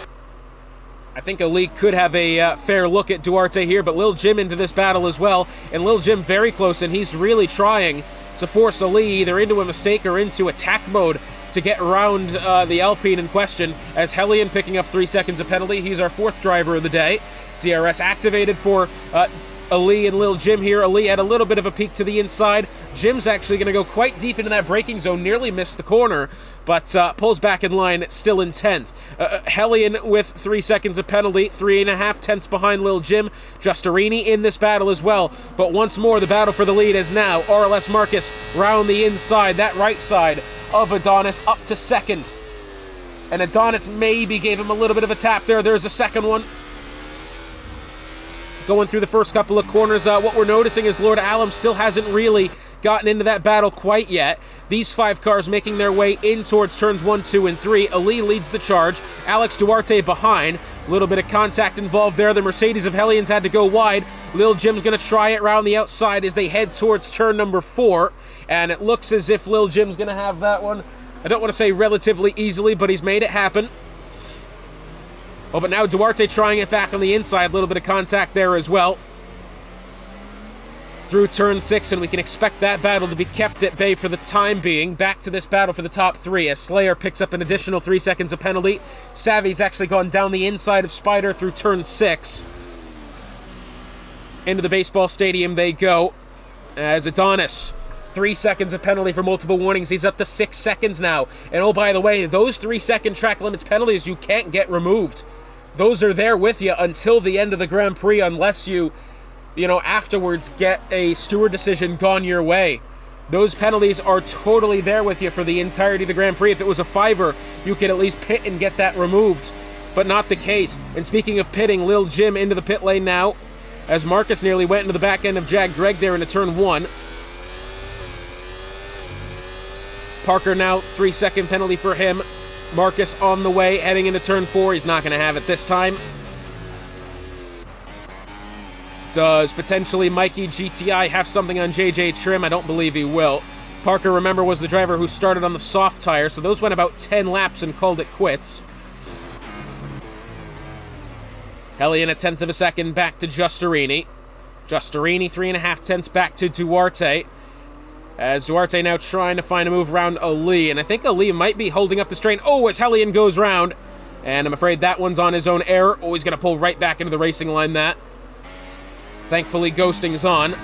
I think Ali could have a fair look at Duarte here, but Lil Jim into this battle as well. And Lil Jim very close, and he's really trying to force Ali either into a mistake or into attack mode to get around the Alpine in question, as Hellion picking up 3 seconds of penalty. He's our 4th driver of the day. DRS activated for Ali and Lil Jim here. Ali had a little bit of a peek to the inside. Jim's actually going to go quite deep into that braking zone, nearly missed the corner, but pulls back in line, still in 10th. Hellion with 3 seconds of penalty, 3.5 tenths behind Lil Jim. Justerini in this battle as well, but once more the battle for the lead is now RLS Marcus round the inside, that right side of Adonis up to 2nd. And Adonis maybe gave him a little bit of a tap there. There's a 2nd one. Going through the first couple of corners, what we're noticing is Lord Allen still hasn't really gotten into that battle quite yet. These 5 cars making their way in towards turns 1, 2, and 3. Ali leads the charge. Alex Duarte behind. A little bit of contact involved there. The Mercedes of Hellions had to go wide. Lil Jim's going to try it around the outside as they head towards turn number 4. And it looks as if Lil Jim's going to have that one, I don't want to say relatively easily, but he's made it happen. Oh, but now Duarte trying it back on the inside. A little bit of contact there as well. Through turn 6, and we can expect that battle to be kept at bay for the time being. Back to this battle for the top 3, as Slayer picks up an additional 3 seconds of penalty. Savvy's actually gone down the inside of Spider through turn 6. Into the baseball stadium they go, as Adonis, 3 seconds of penalty for multiple warnings. He's up to 6 seconds now. And oh, by the way, those 3-second track limits penalties you can't get removed. Those are there with you until the end of the Grand Prix, unless you afterwards get a steward decision gone your way. Those penalties are totally there with you for the entirety of the Grand Prix. If it was a 5er, you could at least pit and get that removed, but not the case. And speaking of pitting, Lil Jim into the pit lane now, as Marcus nearly went into the back end of Jag Greg there into turn 1. Parker now, 3-second penalty for him. Marcus on the way, heading into turn 4. He's not going to have it this time. Does potentially Mikey GTI have something on JJ Trim? I don't believe he will. Parker, remember, was the driver who started on the soft tire, so those went about 10 laps and called it quits. Hellion a 1/10 of a second back to Justerini. Justerini 3.5 tenths back to Duarte. As Duarte now trying to find a move around Ali, and I think Ali might be holding up the strain. Oh, as Hellion goes round. And I'm afraid that one's on his own error. Oh, he's going to pull right back into the racing line, that. Thankfully, ghosting is on.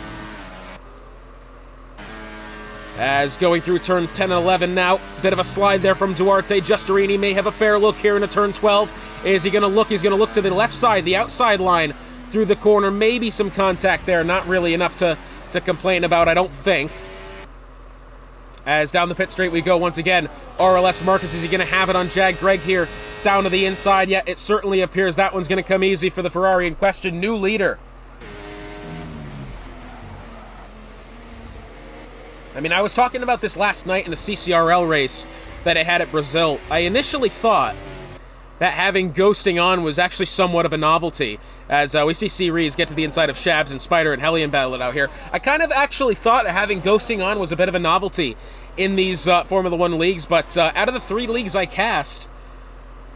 As going through turns 10 and 11 now. Bit of a slide there from Duarte. Giustarini may have a fair look here into turn 12. Is he going to look? He's going to look to the left side, the outside line through the corner. Maybe some contact there. Not really enough to complain about, I don't think. As down the pit straight we go once again. RLS Marcus, is he going to have it on Jag Greg here? Down to the inside. Yeah, it certainly appears that one's going to come easy for the Ferrari in question. New leader. I mean, I was talking about this last night in the CCRL race that I had at Brazil. I initially thought that having ghosting on was actually somewhat of a novelty, as we see C-Rees get to the inside of Shabs and Spider and Hellion battle it out here. I kind of actually thought that having ghosting on was a bit of a novelty in these Formula 1 leagues, but out of the 3 leagues I cast,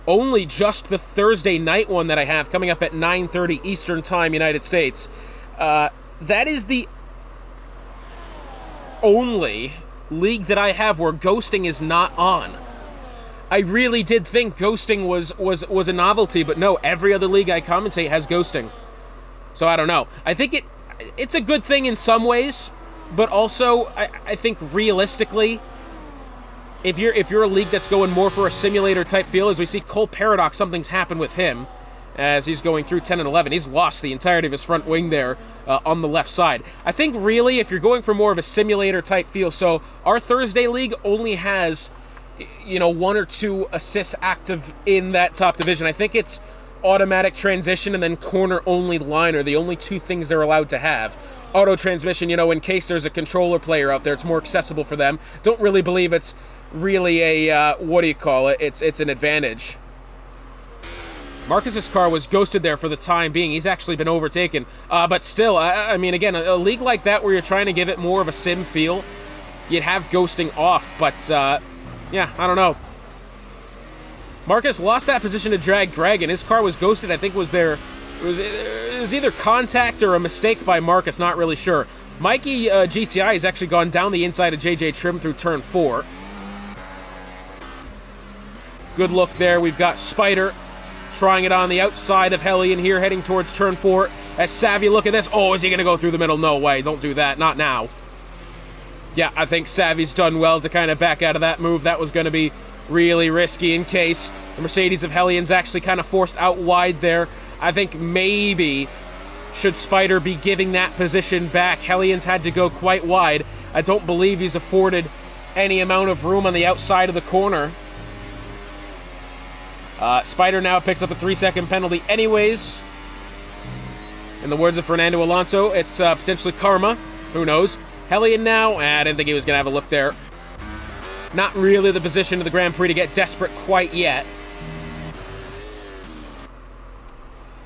only just the Thursday night one that I have coming up at 9:30 Eastern Time, United States, that is the only league that I have where ghosting is not on. I really did think ghosting was a novelty, but no, every other league I commentate has ghosting. So I don't know. I think it's a good thing in some ways, but also I think realistically, if you're a league that's going more for a simulator type feel, as we see Cole Paradox, something's happened with him as he's going through 10 and 11. He's lost the entirety of his front wing there on the left side. I think really if you're going for more of a simulator type feel, so our Thursday league only has, 1 or 2 assists active in that top division. I think it's automatic transition and then corner only line are the only 2 things they're allowed to have. Auto transmission, in case there's a controller player out there, it's more accessible for them. Don't really believe it's really a, it's an advantage. Marcus's car was ghosted there for the time being. He's actually been overtaken. But still, I mean, again, a league like that where you're trying to give it more of a sim feel, you'd have ghosting off. But, yeah, I don't know. Marcus lost that position to Jag Greg, and his car was ghosted. I think it was either contact or a mistake by Marcus, not really sure. Mikey GTI has actually gone down the inside of JJ Trim through turn 4. Good look there. We've got Spider trying it on the outside of Hellion here, heading towards turn 4. As Savvy, look at this. Oh, is he going to go through the middle? No way. Don't do that. Not now. Yeah, I think Savvy's done well to kind of back out of that move. That was going to be really risky in case the Mercedes of Hellion's actually kind of forced out wide there. I think maybe should Spider be giving that position back. Hellion's had to go quite wide. I don't believe he's afforded any amount of room on the outside of the corner. Spider now picks up a 3-second penalty anyways. In the words of Fernando Alonso, it's potentially karma. Who knows? Hellion now. I didn't think he was going to have a look there. Not really the position of the Grand Prix to get desperate quite yet.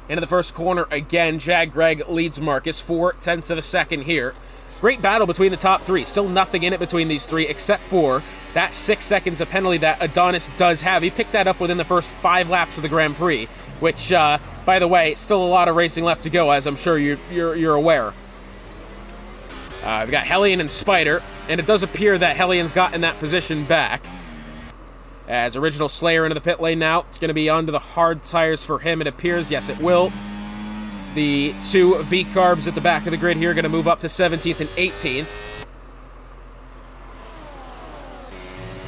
Into the first corner again. Jag Greg leads Marcus 4/10 of a second here. Great battle between the top 3. Still nothing in it between these 3 except for that 6 seconds of penalty that Adonis does have. He picked that up within the first 5 laps of the Grand Prix, which, by the way, still a lot of racing left to go, as I'm sure you're aware. We've got Hellion and Spider, and it does appear that Hellion's gotten that position back. As Original Slayer into the pit lane now. It's going to be onto the hard tires for him, it appears. Yes, it will. The 2 V-Carbs at the back of the grid here are going to move up to 17th and 18th.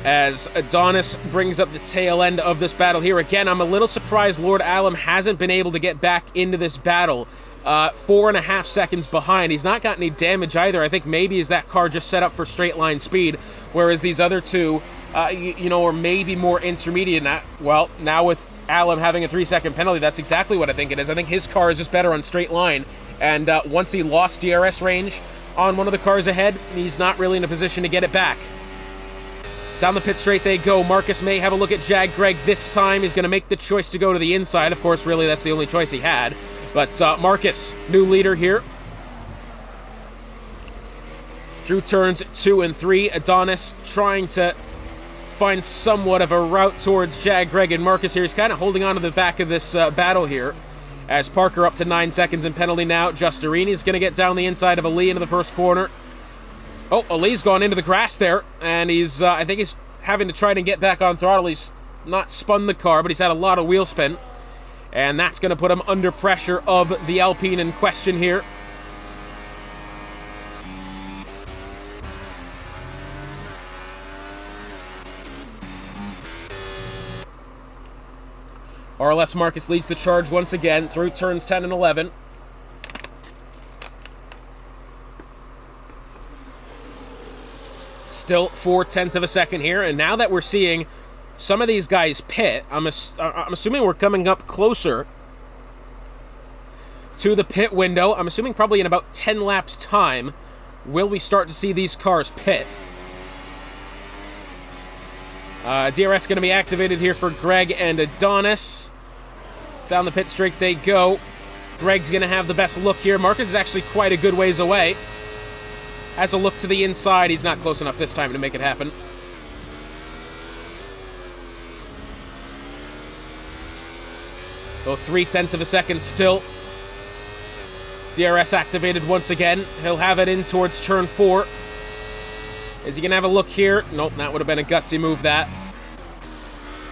As Adonis brings up the tail end of this battle here. Again, I'm a little surprised Lord Alum hasn't been able to get back into this battle. 4.5 seconds behind. He's not got any damage either. I think maybe is that car just set up for straight line speed, whereas these other 2, are maybe more intermediate. Now with Alum having a 3-second penalty, that's exactly what I think it is. I think his car is just better on straight line, and once he lost DRS range on one of the cars ahead, he's not really in a position to get it back. Down the pit straight they go. Marcus may have a look at Jag Greg this time. He's going to make the choice to go to the inside. Of course, really, that's the only choice he had. But Marcus, new leader here. Through turns 2 and 3, Adonis trying to find somewhat of a route towards Jag Greg, and Marcus here is kind of holding on to the back of this battle here. As Parker up to 9 seconds in penalty now. Giustarini is going to get down the inside of Ali into the first corner. Oh, Ali's gone into the grass there, and he's, I think he's having to try to get back on throttle. He's not spun the car, but he's had a lot of wheel spin. And that's going to put him under pressure of the Alpine in question here. RLS Marcus leads the charge once again through turns 10 and 11. Still 0.4 of a second here, and now that we're seeing some of these guys pit, I'm assuming we're coming up closer to the pit window. I'm assuming probably in about 10 laps time will we start to see these cars pit. DRS going to be activated here for Greg and Adonis. Down the pit straight they go. Greg's going to have the best look here. Marcus is actually quite a good ways away. Has a look to the inside. He's not close enough this time to make it happen. So 0.3 of a second still. DRS activated once again. He'll have it in towards turn 4. Is he going to have a look here? Nope, that would have been a gutsy move, that.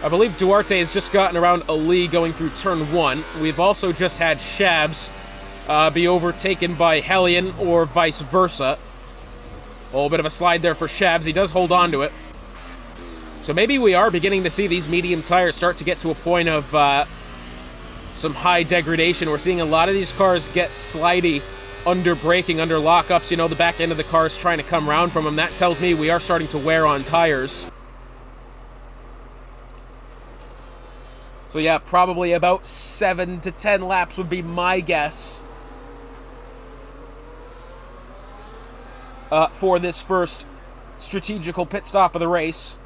I believe Duarte has just gotten around Ali going through turn 1. We've also just had Shabs be overtaken by Hellion or vice versa. A little bit of a slide there for Shabs. He does hold on to it. So maybe we are beginning to see these medium tires start to get to a point of some high degradation. We're seeing a lot of these cars get slidey under braking, under lockups. You know, the back end of the car is trying to come round from them. That tells me we are starting to wear on tires. So yeah, probably about 7 to 10 laps would be my guess for this first strategical pit stop of the race.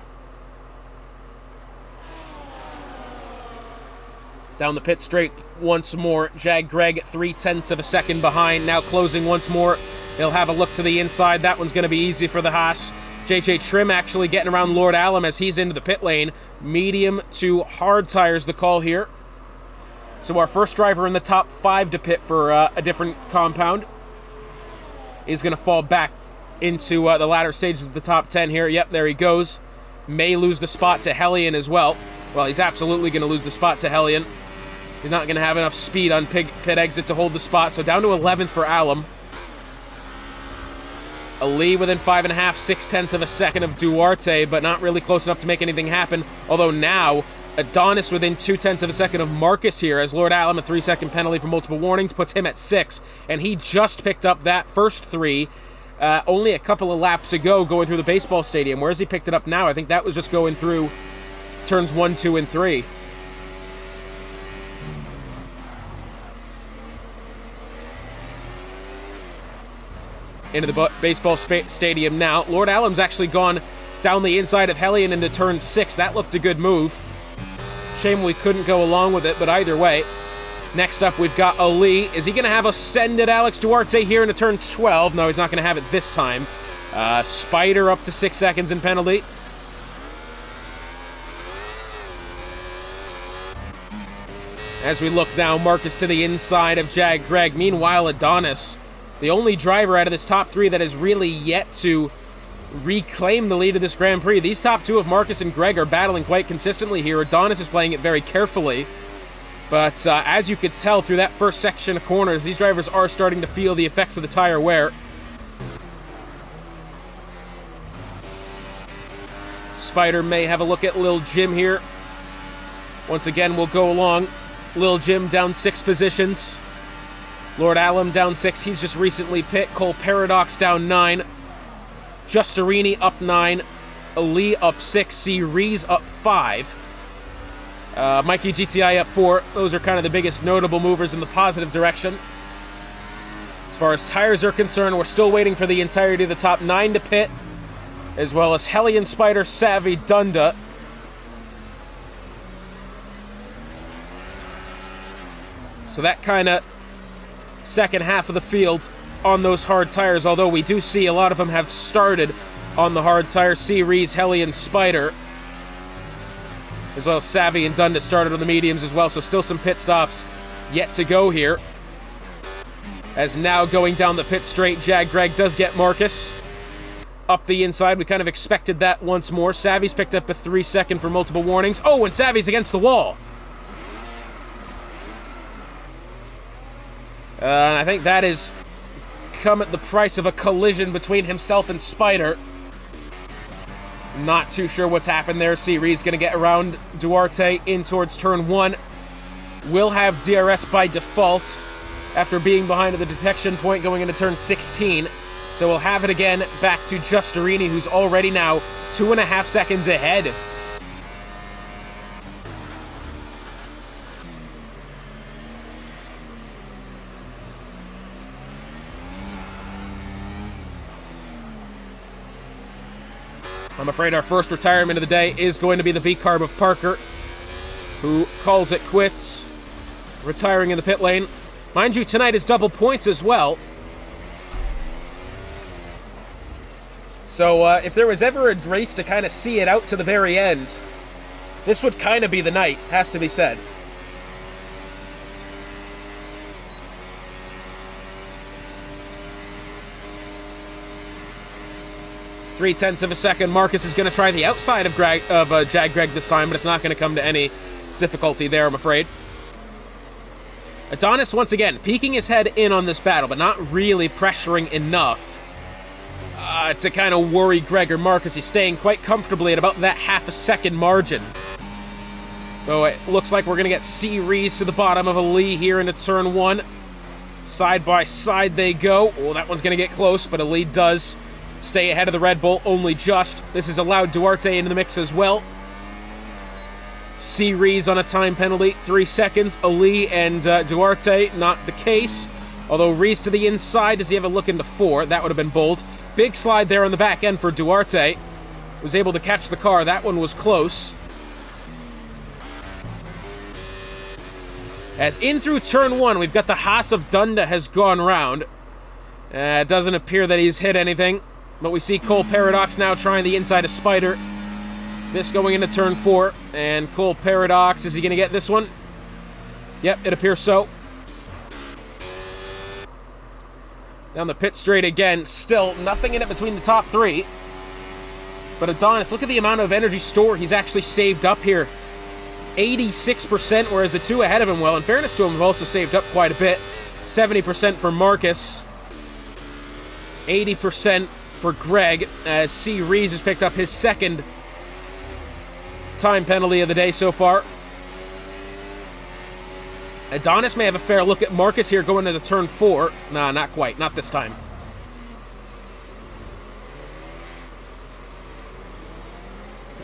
Down the pit straight once more. Jag Greg 0.3 of a second behind. Now closing once more. He'll have a look to the inside. That one's going to be easy for the Haas. JJ Trim actually getting around Lord Allam as he's into the pit lane. Medium to hard tires, the call here. So our first driver in the top 5 to pit for a different compound is going to fall back into the latter stages of the top 10 here. Yep, there he goes. May lose the spot to Hellion as well. Well, he's absolutely going to lose the spot to Hellion. He's not going to have enough speed on pit exit to hold the spot. So down to 11th for Allam. Ali within 5.5, 0.6 of a second of Duarte, but not really close enough to make anything happen. Although now, Adonis within 0.2 of a second of Marcus here, as Lord Allam, a 3-second penalty for multiple warnings, puts him at 6. And he just picked up that first 3 only a couple of laps ago going through the baseball stadium. Where's he picked it up now? I think that was just going through turns 1, 2, and 3. Into the baseball stadium now. Lord Allam's actually gone down the inside of Hellion into turn 6. That looked a good move. Shame we couldn't go along with it, but either way. Next up, we've got Ali. Is he going to have a send at Alex Duarte here into turn 12? No, he's not going to have it this time. Spider up to 6 seconds in penalty. As we look now, Marcus to the inside of Jag Greg. Meanwhile, Adonis, the only driver out of this top 3 that has really yet to reclaim the lead of this Grand Prix. These top 2 of Marcus and Greg are battling quite consistently here. Adonis is playing it very carefully. But as you could tell through that first section of corners, these drivers are starting to feel the effects of the tire wear. Spider may have a look at Lil Jim here. Once again, we'll go along. Lil Jim down 6 positions. Lord Allam down 6. He's just recently pit. Cole Paradox down 9. Justerini up 9. Ali up 6. C. Rees up 5. Mikey GTI up 4. Those are kind of the biggest notable movers in the positive direction. As far as tires are concerned, we're still waiting for the entirety of the top 9 to pit, as well as Hellion, Spider, Savvy, Dunda. So that kind of second half of the field on those hard tires, although we do see a lot of them have started on the hard tires. C. Rees, Hellion, Spider, as well as Savvy and Dunda started on the mediums as well, so still some pit stops yet to go here. As now going down the pit straight, Jag Greg does get Marcus. up the inside. We kind of expected that once more. Savvy's picked up a 3-second for multiple warnings. Oh, and Savvy's against the wall. And I think that has come at the price of a collision between himself and Spider. Not too sure what's happened there. Ree's going to get around Duarte in towards turn 1. Will have DRS by default after being behind at the detection point going into turn 16. So we'll have it again back to Justerini, who's already now 2.5 seconds ahead. I'm afraid our first retirement of the day is going to be the V-carb of Parker, who calls it quits, retiring in the pit lane. Mind you, tonight is double points as well. So if there was ever a race to kind of see it out to the very end, this would kind of be the night, has to be said. .3 of a second. Marcus is going to try the outside of Jag Greg this time, but it's not going to come to any difficulty there, I'm afraid. Adonis, once again, peeking his head in on this battle, but not really pressuring enough to kind of worry Greg or Marcus. He's staying quite comfortably at about that half a second margin. So it looks like we're going to get Rees to the bottom of a Lee here into turn 1. Side by side they go. Oh, that one's going to get close, but a Lee does stay ahead of the Red Bull, only just. This has allowed Duarte into the mix as well. Rees on a time penalty, 3 seconds. Ali and Duarte, not the case. Although Rees to the inside, does he have a look into 4? That would have been bold. Big slide there on the back end for Duarte. Was able to catch the car. That one was close. As in through turn 1, we've got the Haas of Dunda has gone round. It doesn't appear that he's hit anything. But we see Cole Paradox now trying the inside of Spider. This going into turn 4. And Cole Paradox, is he going to get this one? Yep, it appears so. Down the pit straight again. Still nothing in it between the top 3. But Adonis, look at the amount of energy store he's actually saved up here. 86%, whereas the 2 ahead of him, well, in fairness to him, have also saved up quite a bit. 70% for Marcus. 80% for Greg, as Rees has picked up his second time penalty of the day so far. Adonis may have a fair look at Marcus here going into turn 4. Nah, not quite. Not this time.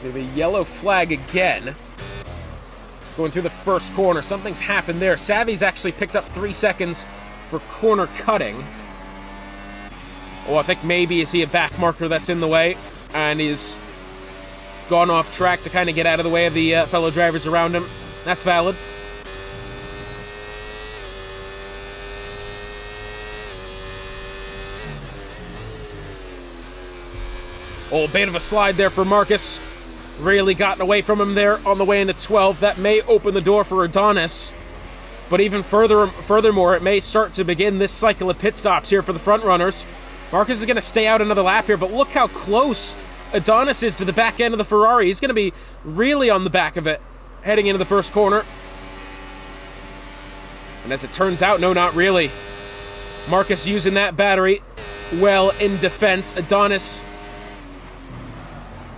The yellow flag again. Going through the first corner. Something's happened there. Savvy's actually picked up 3 seconds for corner cutting. Oh, I think maybe is he a back marker that's in the way, and he's gone off track to kind of get out of the way of the fellow drivers around him. That's valid. Oh, bit of a slide there for Marcus. Really gotten away from him there on the way into 12. That may open the door for Adonis. But even furthermore, it may start to begin this cycle of pit stops here for the front runners. Marcus is going to stay out another lap here, but look how close Adonis is to the back end of the Ferrari. He's going to be really on the back of it, heading into the first corner. And as it turns out, no, not really. Marcus using that battery well in defense. Adonis,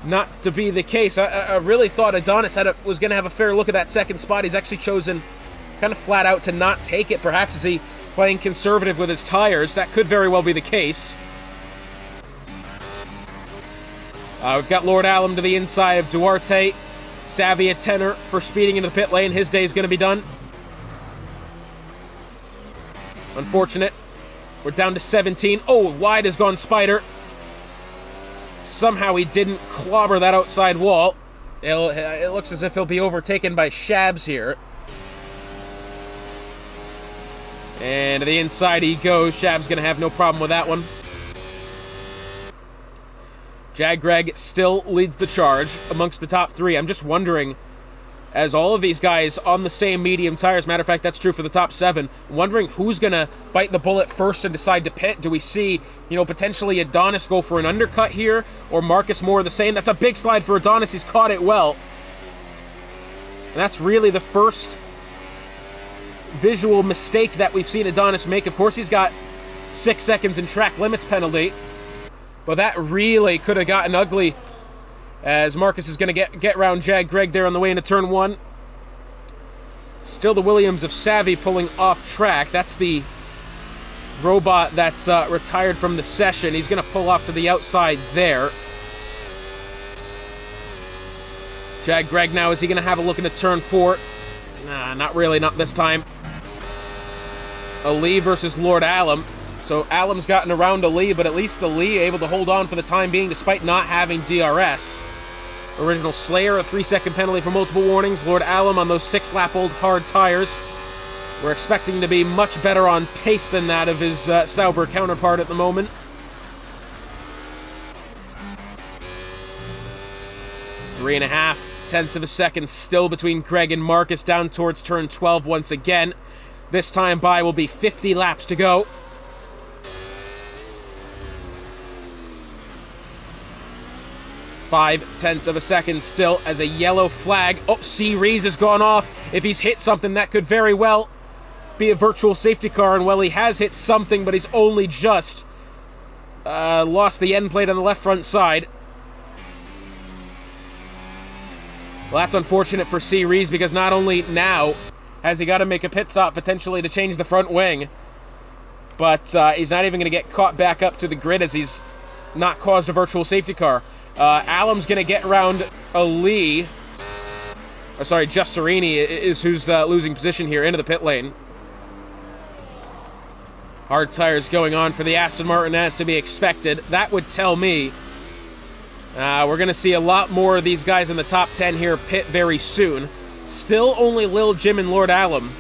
not to be the case. I really thought Adonis was going to have a fair look at that second spot. He's actually chosen kind of flat out to not take it. Perhaps is he playing conservative with his tires? That could very well be the case. We've got Lord Alum to the inside of Duarte. Savvy a tenor for speeding into the pit lane. His day is going to be done. Unfortunate. We're down to 17. Oh, wide has gone Spider. Somehow he didn't clobber that outside wall. It looks as if he'll be overtaken by Shabs here. And to the inside he goes. Shab's going to have no problem with that one. Jag Greg still leads the charge amongst the top 3. I'm just wondering, as all of these guys on the same medium tires. Matter of fact, that's true for the top 7. Wondering who's going to bite the bullet first and decide to pit. Do we see, potentially Adonis go for an undercut here, or Marcus more of the same? That's a big slide for Adonis. He's caught it well. And that's really the first visual mistake that we've seen Adonis make. Of course, he's got 6 seconds in track limits penalty, but that really could have gotten ugly, as Marcus is going to get around Jag Greg there on the way into turn 1. Still the Williams of Savvy pulling off track. That's the robot that's retired from the session. He's going to pull off to the outside there. Jag Greg now, is he going to have a look into turn 4? Nah, not really, not this time. Ali versus Lord Alum. So Alum's gotten around Ali, but at least Ali able to hold on for the time being despite not having DRS. Original Slayer, a 3-second penalty for multiple warnings. Lord Alum on those 6-lap-old hard tires. We're expecting to be much better on pace than that of his Sauber counterpart at the moment. Three and a half tenths of a second still between Greg and Marcus down towards turn 12 once again. This time by will be 50 laps to go. 5/10 of a second still as a yellow flag. Oh, C. Rees has gone off. If he's hit something, that could very well be a virtual safety car. And well, he has hit something, but he's only just lost the end plate on the left front side. Well, that's unfortunate for C. Rees, because not only now has he got to make a pit stop potentially to change the front wing, but he's not even going to get caught back up to the grid, as he's not caused a virtual safety car. Alum's going to get around Ali. Oh, sorry, Justerini is who's losing position here into the pit lane. Hard tires going on for the Aston Martin, as to be expected. That would tell me we're going to see a lot more of these guys in the top 10 here pit very soon. Still only Lil Jim and Lord Alum.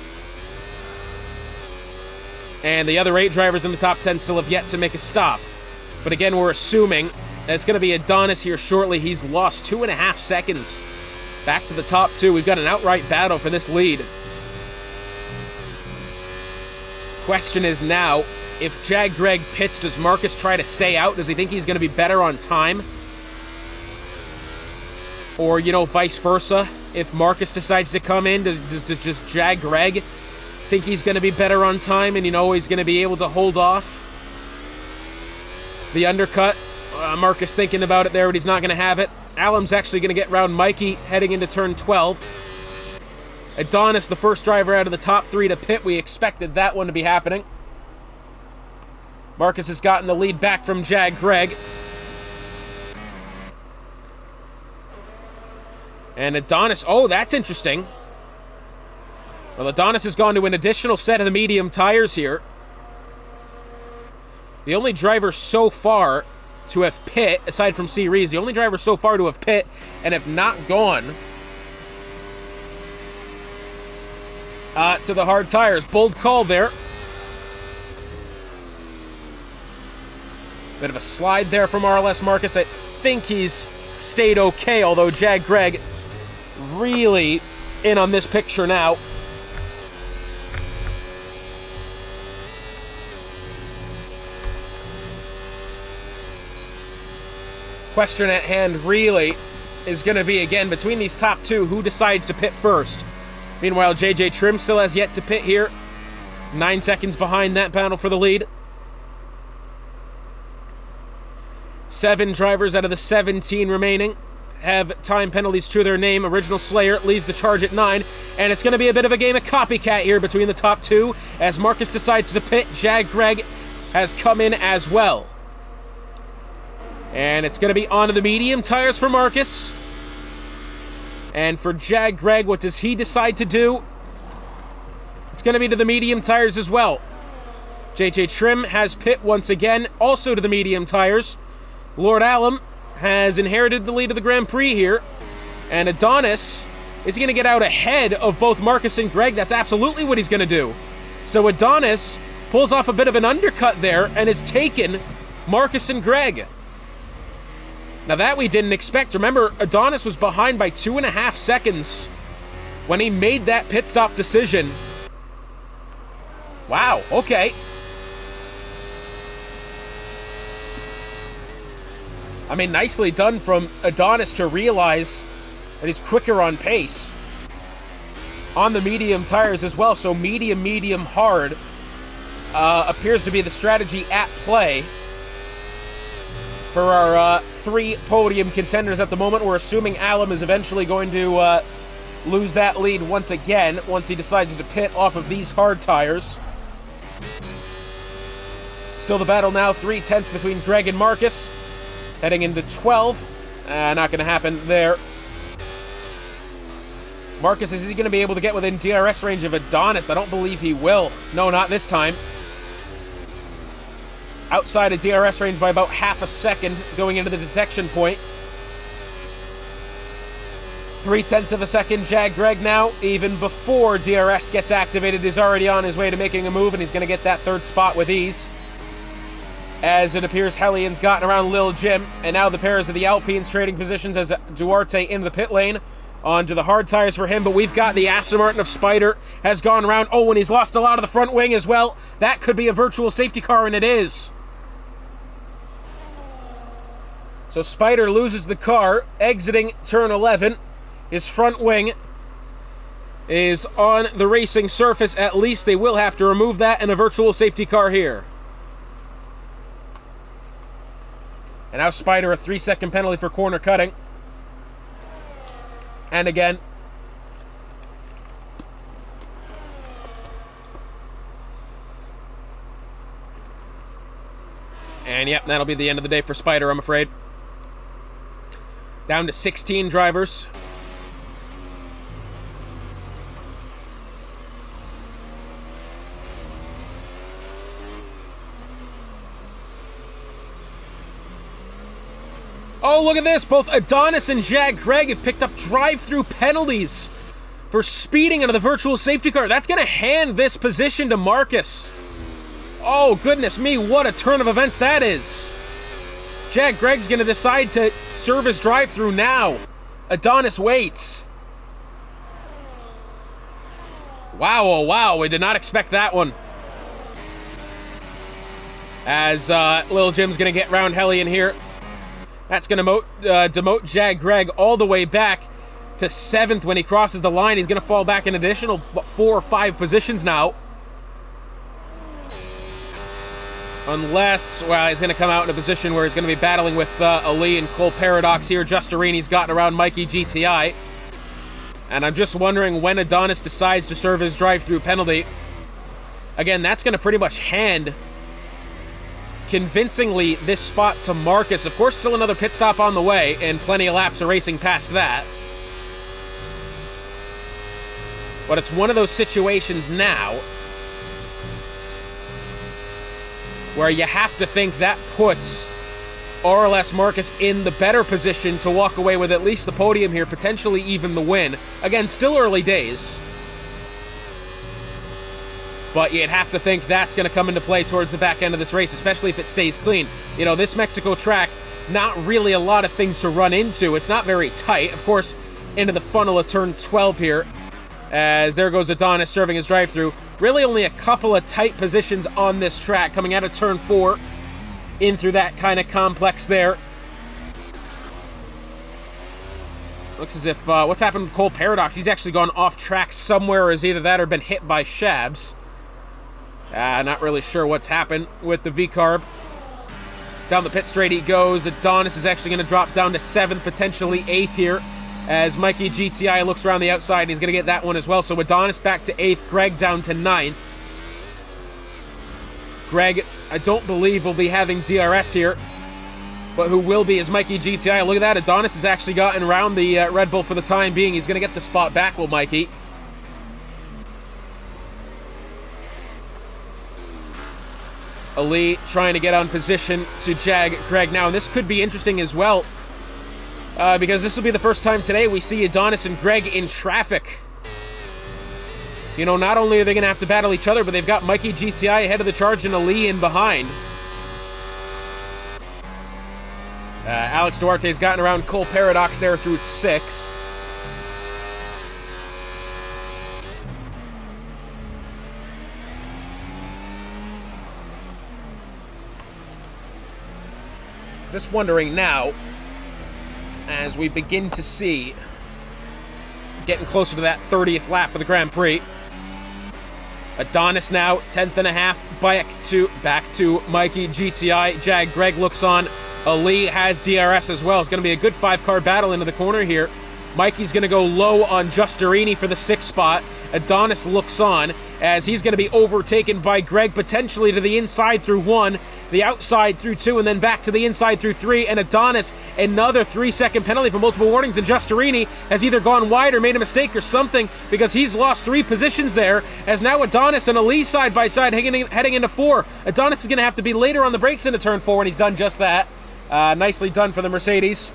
And the other 8 drivers in the top 10 still have yet to make a stop. But again, we're assuming that it's going to be Adonis here shortly. He's lost 2.5 seconds back to the top 2. We've got an outright battle for this lead. Question is now, if Jag Greg pits, does Marcus try to stay out? Does he think he's going to be better on time? Or, vice versa? If Marcus decides to come in, does just Jag Greg think he's going to be better on time and, he's going to be able to hold off the undercut? Marcus thinking about it there, but he's not going to have it. Alum's actually going to get around Mikey heading into turn 12. Adonis, the first driver out of the top 3 to pit. We expected that one to be happening. Marcus has gotten the lead back from Jag Greg. And Adonis, oh, that's interesting. Well, Adonis has gone to an additional set of the medium tires here. The only driver so far to have pit, aside from C. Rees, the only driver so far to have pit and have not gone to the hard tires. Bold call there. Bit of a slide there from RLS Marcus. I think he's stayed okay, although Jag Greg really in on this picture now. Question at hand really is going to be, again, between these top 2, who decides to pit first. Meanwhile, JJ Trim still has yet to pit here. 9 seconds behind that battle for the lead. 7 drivers out of the 17 remaining have time penalties to their name. Original Slayer leads the charge at 9, and it's going to be a bit of a game of copycat here between the top 2 as Marcus decides to pit. Jag Greg has come in as well. And it's going to be onto the medium tires for Marcus. And for Jag Greg, what does he decide to do? It's going to be to the medium tires as well. JJ Trim has pit once again, also to the medium tires. Lord Alum has inherited the lead of the Grand Prix here. And Adonis, is he going to get out ahead of both Marcus and Greg? That's absolutely what he's going to do. So Adonis pulls off a bit of an undercut there and has taken Marcus and Greg. Now that we didn't expect. Remember, Adonis was behind by 2.5 seconds when he made that pit stop decision. Wow, okay. I mean, nicely done from Adonis to realize that he's quicker on pace. On the medium tires as well, so medium, medium, hard appears to be the strategy at play for our 3 podium contenders at the moment. We're assuming Alum is eventually going to lose that lead once again, once he decides to pit off of these hard tires. Still the battle now, 3/10 between Greg and Marcus. Heading into 12. Not going to happen there. Marcus, is he going to be able to get within DRS range of Adonis? I don't believe he will. No, not this time. Outside of DRS range by about half a second going into the detection point. 0.3 of a second. Jag Greg now, even before DRS gets activated, is already on his way to making a move, and he's going to get that 3rd spot with ease. As it appears Hellions gotten around Lil Jim, and now the pairs of the Alpines trading positions as Duarte into the pit lane. Onto the hard tires for him, but we've got the Aston Martin of Spider has gone around. Oh, and he's lost a lot of the front wing as well. That could be a virtual safety car, and it is. So Spider loses the car, exiting turn 11. His front wing is on the racing surface. At least they will have to remove that, and a virtual safety car here. And now Spider, a 3-second penalty for corner cutting. And again. And yep, that'll be the end of the day for Spider, I'm afraid. Down to 16 drivers. Oh, look at this. Both Adonis and Jag Greg have picked up drive-through penalties for speeding into the virtual safety car. That's going to hand this position to Marcus. Oh, goodness me, what a turn of events that is. Jag Greg's going to decide to serve his drive-through now. Adonis waits. Wow, oh wow, we did not expect that one. As Lil Jim's going to get round Hellion here. That's going to demote Jag Greg all the way back to 7th when he crosses the line. He's going to fall back an additional 4 or 5 positions now. Unless, well, he's going to come out in a position where he's going to be battling with Ali and Cole Paradox here. Justarini's gotten around Mikey GTI. And I'm just wondering when Adonis decides to serve his drive-through penalty. Again, that's going to pretty much hand convincingly this spot to Marcus. Of course, still another pit stop on the way, and plenty of laps of racing past that. But it's one of those situations now where you have to think that puts RLS Marcus in the better position to walk away with at least the podium here, potentially even the win. Again, still early days. But you'd have to think that's going to come into play towards the back end of this race, especially if it stays clean. You know, this Mexico track, not really a lot of things to run into. It's not very tight. Of course, into the funnel of turn 12 here, as there goes Adonis serving his drive-through. Really only a couple of tight positions on this track, coming out of turn 4, in through that kind of complex there. Looks as if, what's happened with Cole Paradox? He's actually gone off track somewhere, as either that or been hit by Shabs. Not really sure what's happened with the V-Carb. Down the pit straight he goes. Adonis is actually going to drop down to 7th, potentially 8th here, as Mikey GTI looks around the outside, and he's going to get that one as well. So Adonis back to 8th, Greg down to 9th. Greg, I don't believe, will be having DRS here, but who will be is Mikey GTI. Look at that, Adonis has actually gotten around the Red Bull for the time being. He's going to get the spot back, will Mikey. Ali trying to get on position to Jag Greg now. And this could be interesting as well, because this will be the first time today we see Adonis and Greg in traffic. You know, not only are they going to have to battle each other, but they've got Mikey GTI ahead of the charge and Ali in behind. Alex Duarte's gotten around Cole Paradox there through 6. Just wondering now, as we begin to see, getting closer to that 30th lap of the Grand Prix. Adonis now, 10th and a half, back to Mikey, GTI. Jag Greg looks on. Ali has DRS as well. It's going to be a good 5-car battle into the corner here. Mikey's going to go low on Giusterini for the 6th spot. Adonis looks on as he's going to be overtaken by Greg, potentially to the inside through 1, the outside through 2, and then back to the inside through 3. And Adonis, another 3-second penalty for multiple warnings, and Giusterini has either gone wide or made a mistake or something, because he's lost 3 positions there, as now Adonis and Ali side by side heading into 4. Adonis is going to have to be later on the brakes into turn 4, and he's done just that. Nicely done for the Mercedes.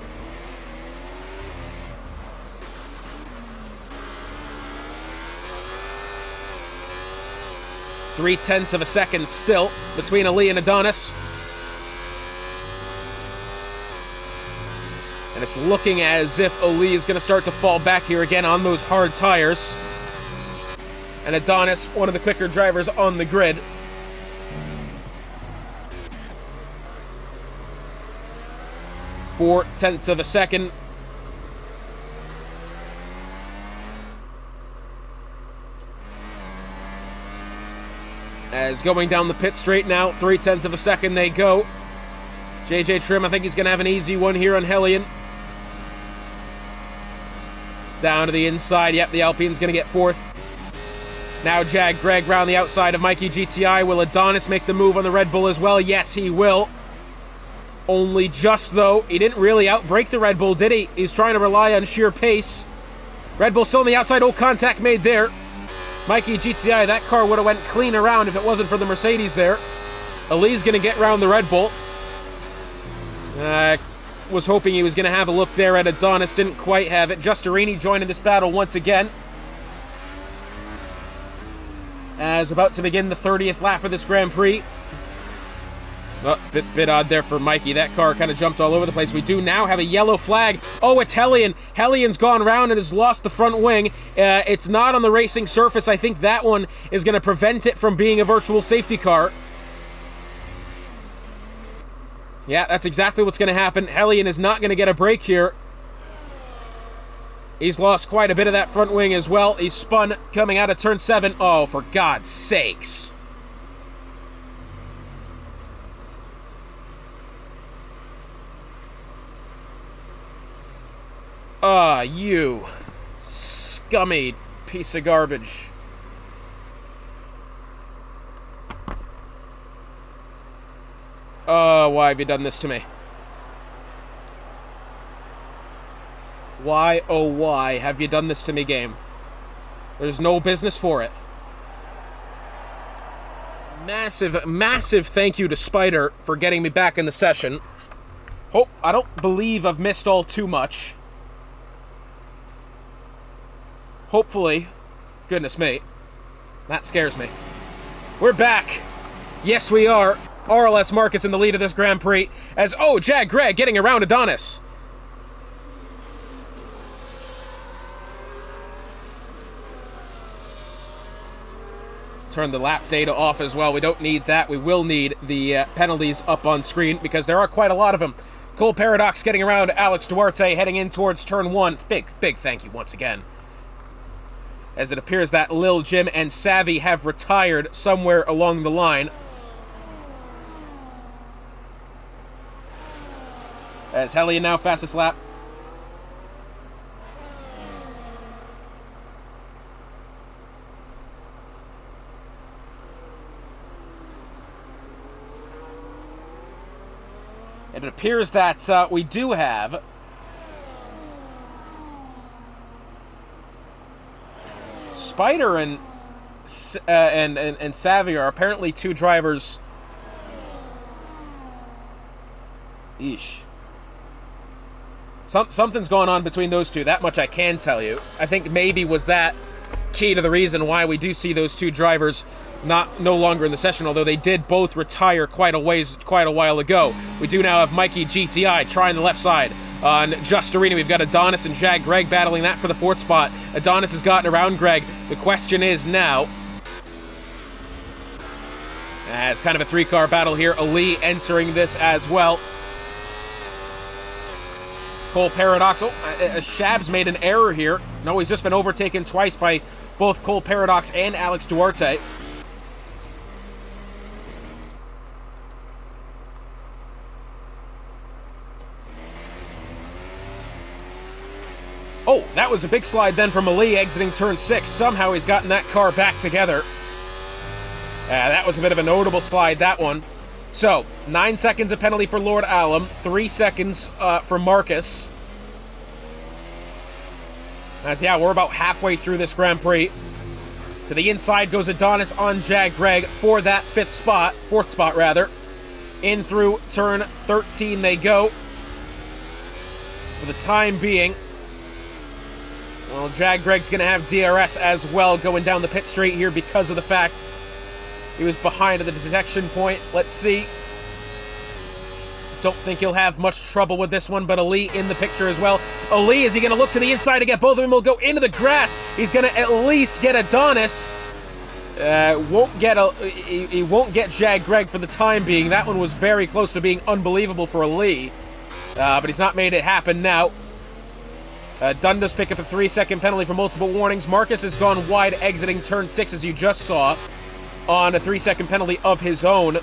Three-tenths of a second still between Ali and Adonis. And it's looking as if Ali is going to start to fall back here again on those hard tires. And Adonis, one of the quicker drivers on the grid. Four-tenths of a second. As going down the pit straight now, 3/10 of a second they go. JJ Trim, I think he's going to have an easy one here on Hellion. Down to the inside. Yep, the Alpine's going to get 4th. Now Jag Greg round the outside of Mikey GTI. Will Adonis make the move on the Red Bull as well? Yes, he will. Only just, though. He didn't really outbrake the Red Bull, did he? He's trying to rely on sheer pace. Red Bull still on the outside. Oh, contact made there. Mikey GTI, that car would have went clean around if it wasn't for the Mercedes there. Ali's going to get round the Red Bull. Was hoping he was going to have a look there at Adonis. Didn't quite have it. Giusterini joining this battle once again. As about to begin the 30th lap of this Grand Prix. Oh, bit odd there for Mikey. That car kind of jumped all over the place. We do now have a yellow flag. Oh, it's Hellion. Hellion's gone round and has lost the front wing. It's not on the racing surface. I think that one is going to prevent it from being a virtual safety car. Yeah, that's exactly what's going to happen. Hellion is not going to get a break here. He's lost quite a bit of that front wing as well. He's spun coming out of turn 7. Oh, for God's sakes. You scummy piece of garbage. Why have you done this to me? Why, oh why, have you done this to me, game? There's no business for it. Massive, massive thank you to Spider for getting me back in the session. I don't believe I've missed all too much. Hopefully. Goodness me. That scares me. We're back. Yes, we are. RLS Marcus in the lead of this Grand Prix. As, Jag Greg getting around Adonis. Turn the lap data off as well. We don't need that. We will need the penalties up on screen because there are quite a lot of them. Cole Paradox getting around Alex Duarte heading in towards turn 1. Big thank you once again. As it appears that Lil Jim and Savvy have retired somewhere along the line. As Hellion now fastest lap. And it appears that we do have Spider and Savvy are apparently two drivers. Eesh. Something's going on between those two. That much I can tell you. I think maybe was that key to the reason why we do see those two drivers no longer in the session, although they did both retire quite a while ago. We do now have Mikey GTI trying the left side. On Giusterini, we've got Adonis and Jag Greg battling that for the 4th spot. Adonis has gotten around Greg. The question is now, it's kind of a 3-car battle here. Ali entering this as well. Cole Paradox. Oh, Shabs made an error here. No, he's just been overtaken twice by both Cole Paradox and Alex Duarte. Oh, that was a big slide then from Ali exiting turn 6. Somehow he's gotten that car back together. That was a bit of a notable slide, that one. So, 9 seconds of penalty for Lord Alum, 3 seconds for Marcus. As, yeah, we're about halfway through this Grand Prix. To the inside goes Adonis on Jag Greg for that fourth spot rather. In through turn 13 they go. For the time being, well, Jag Greg's going to have DRS as well going down the pit straight here because of the fact he was behind at the detection point. Let's see. Don't think he'll have much trouble with this one, but Ali in the picture as well. Ali, is he going to look to the inside to get both of them? Will go into the grass. He's going to at least get Adonis. He won't get Jag Greg for the time being. That one was very close to being unbelievable for Ali. But he's not made it happen now. Dunn does pick up a 3-second penalty for multiple warnings. Marcus has gone wide exiting turn 6, as you just saw, on a 3-second penalty of his own.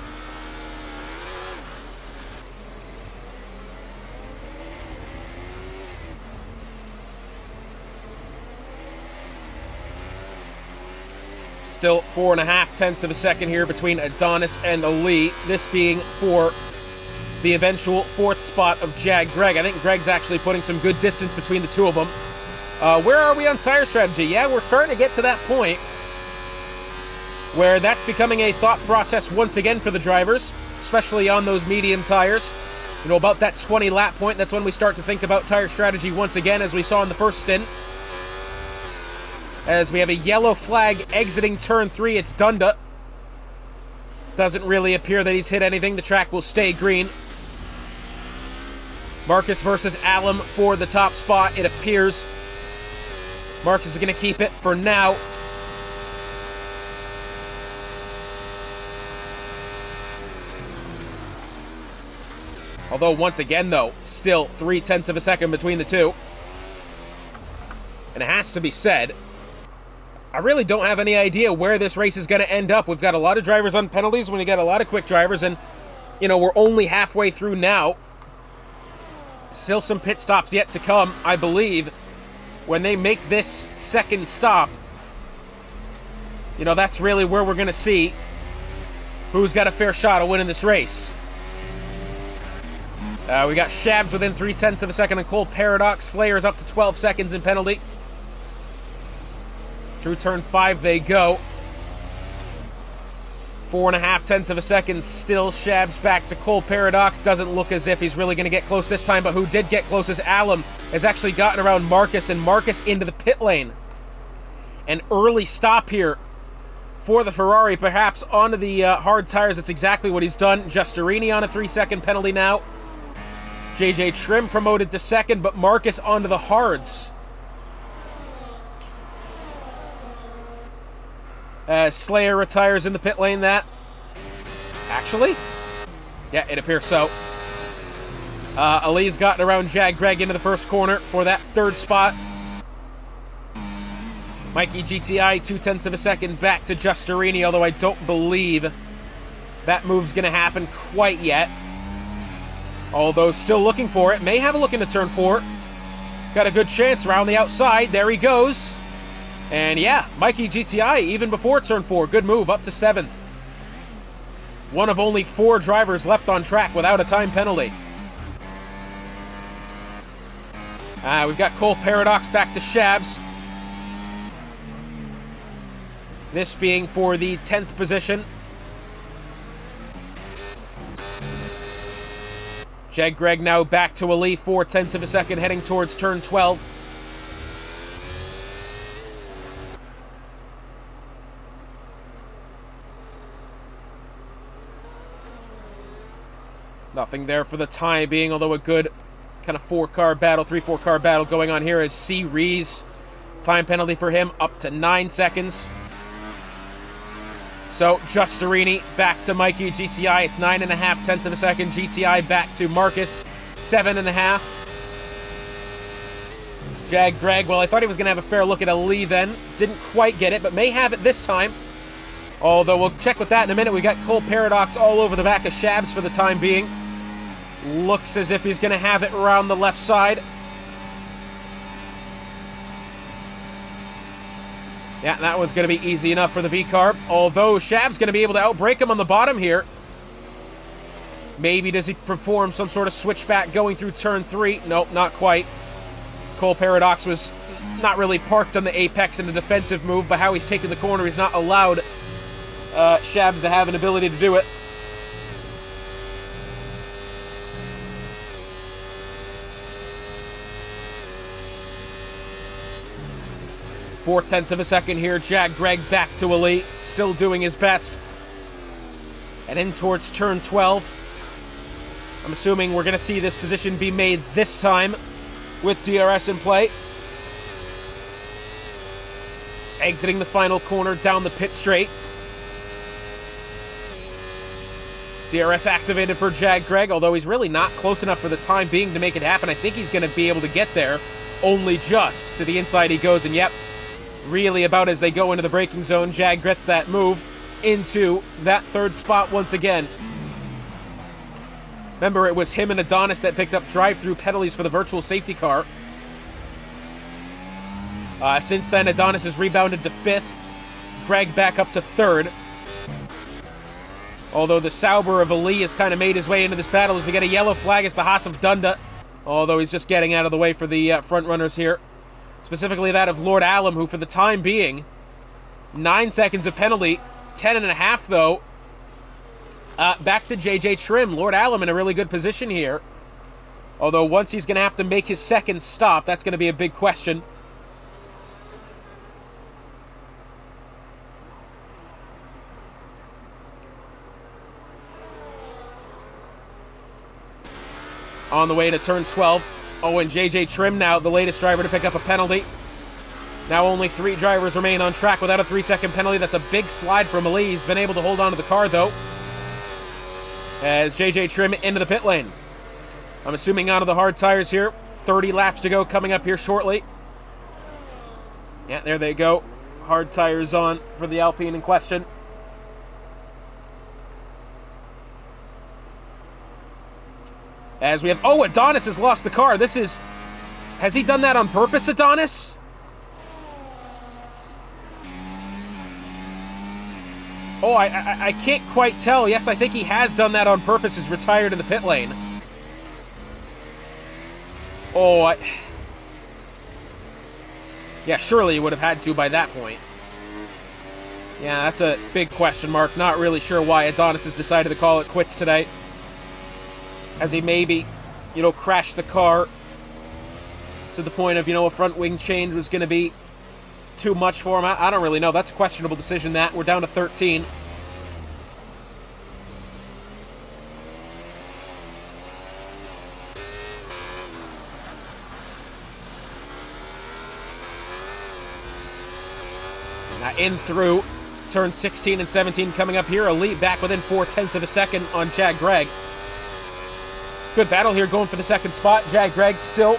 Still 4.5 tenths of a second here between Adonis and Ali. This being for the eventual 4th spot of Jag Greg. I think Greg's actually putting some good distance between the two of them. Where are we on tire strategy? Yeah, we're starting to get to that point where that's becoming a thought process once again for the drivers, especially on those medium tires. You know, about that 20 lap point, that's when we start to think about tire strategy once again, as we saw in the first stint. As we have a yellow flag exiting turn 3, it's Dunda. Doesn't really appear that he's hit anything. The track will stay green. Marcus versus Alum for the top spot. It appears Marcus is going to keep it for now. Although, once again, though, still 0.3 of a second between the two. And it has to be said, I really don't have any idea where this race is going to end up. We've got a lot of drivers on penalties when we got a lot of quick drivers, and, you know, we're only halfway through now. Still some pit stops yet to come, I believe. When they make this second stop, you know, that's really where we're going to see who's got a fair shot of winning this race. We got Shabs within 0.3 of a second on Cole Paradox. Slayer's up to 12 seconds in penalty. Through turn 5 they go. 4.5 of a second still. Shabs back to Cole Paradox. Doesn't look as if he's really going to get close this time, but who did get close is Alum. Has actually gotten around Marcus, and Marcus into the pit lane. An early stop here for the Ferrari, perhaps onto the hard tires. That's exactly what he's done. Justerini on a 3-second penalty now. JJ Trim promoted to second, but Marcus onto the hards. Slayer retires in the pit lane, that. Actually? Yeah, it appears so. Ali's gotten around Jag Greg into the first corner for that 3rd spot. Mikey GTI, 0.2 of a second back to Justerini, although I don't believe that move's going to happen quite yet. Although still looking for it. May have a look into turn 4. Got a good chance around the outside. There he goes. And yeah, Mikey GTI, even before turn 4, good move, up to 7th. One of only 4 drivers left on track without a time penalty. We've got Cole Paradox back to Shabs. This being for the 10th position. Jag Greg now back to Ali, 0.4 of a second, heading towards turn 12. Nothing there for the time being, although a good kind of 4-car battle, 3-4-car battle going on here as C. Rees. Time penalty for him up to 9 seconds. So, Justerini back to Mikey GTI. It's 9.5 of a second. GTI back to Marcus, 7.5. Jag Greg, well, I thought he was going to have a fair look at Ali then. Didn't quite get it, but may have it this time. Although we'll check with that in a minute. We got Cole Paradox all over the back of Shabs for the time being. Looks as if he's going to have it around the left side. Yeah, that one's going to be easy enough for the V-Carb. Although Shab's going to be able to outbrake him on the bottom here. Maybe does he perform some sort of switchback going through turn 3? Nope, not quite. Cole Paradox was not really parked on the apex in a defensive move, but how he's taken the corner, he's not allowed Shabs to have an ability to do it. Four-tenths of a second here. Jag Greg back to Ali, still doing his best. And in towards turn 12. I'm assuming we're going to see this position be made this time with DRS in play. Exiting the final corner down the pit straight. DRS activated for Jag Greg, although he's really not close enough for the time being to make it happen. I think he's going to be able to get there, only just. To the inside he goes, and yep, really about as they go into the braking zone, Jag gets that move into that third spot once again. Remember, it was him and Adonis that picked up drive-through penalties for the virtual safety car. Since then, Adonis has rebounded to 5th. Greg back up to 3rd. Although the Sauber of Ali has kind of made his way into this battle as we get a yellow flag as the Haas of Dunda. Although he's just getting out of the way for the front runners here. Specifically that of Lord Alum, who for the time being, 9 seconds of penalty, 10.5 though. Back to JJ Trim. Lord Alum in a really good position here. Although once he's going to have to make his second stop, that's going to be a big question. On the way to turn 12. Oh, and JJ Trim now, the latest driver to pick up a penalty. Now only 3 drivers remain on track without a 3-second penalty. That's a big slide from Ali. He's been able to hold on to the car, though. As JJ Trim into the pit lane. I'm assuming onto the hard tires here. 30 laps to go coming up here shortly. Yeah, there they go. Hard tires on for the Alpine in question. As we have... Oh, Adonis has lost the car. This is... Has he done that on purpose, Adonis? Oh, I can't quite tell. Yes, I think he has done that on purpose. He's retired in the pit lane. Oh, yeah, surely he would have had to by that point. Yeah, that's a big question mark. Not really sure why Adonis has decided to call it quits today. As he maybe, crashed the car to the point of, a front wing change was going to be too much for him. I don't really know. That's a questionable decision, that. We're down to 13. Now in through turn 16 and 17 coming up here. Ali back within 0.4 of a second on Jag Greg. Good battle here going for the second spot. Jag Greg still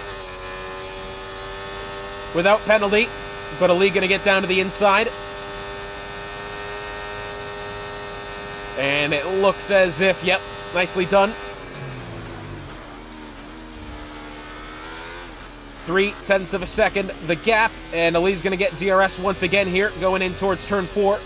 without penalty. But Ali going to get down to the inside. And it looks as if, yep, nicely done. 0.3 of a second, the gap. And Ali's going to get DRS once again here, going in towards turn 4.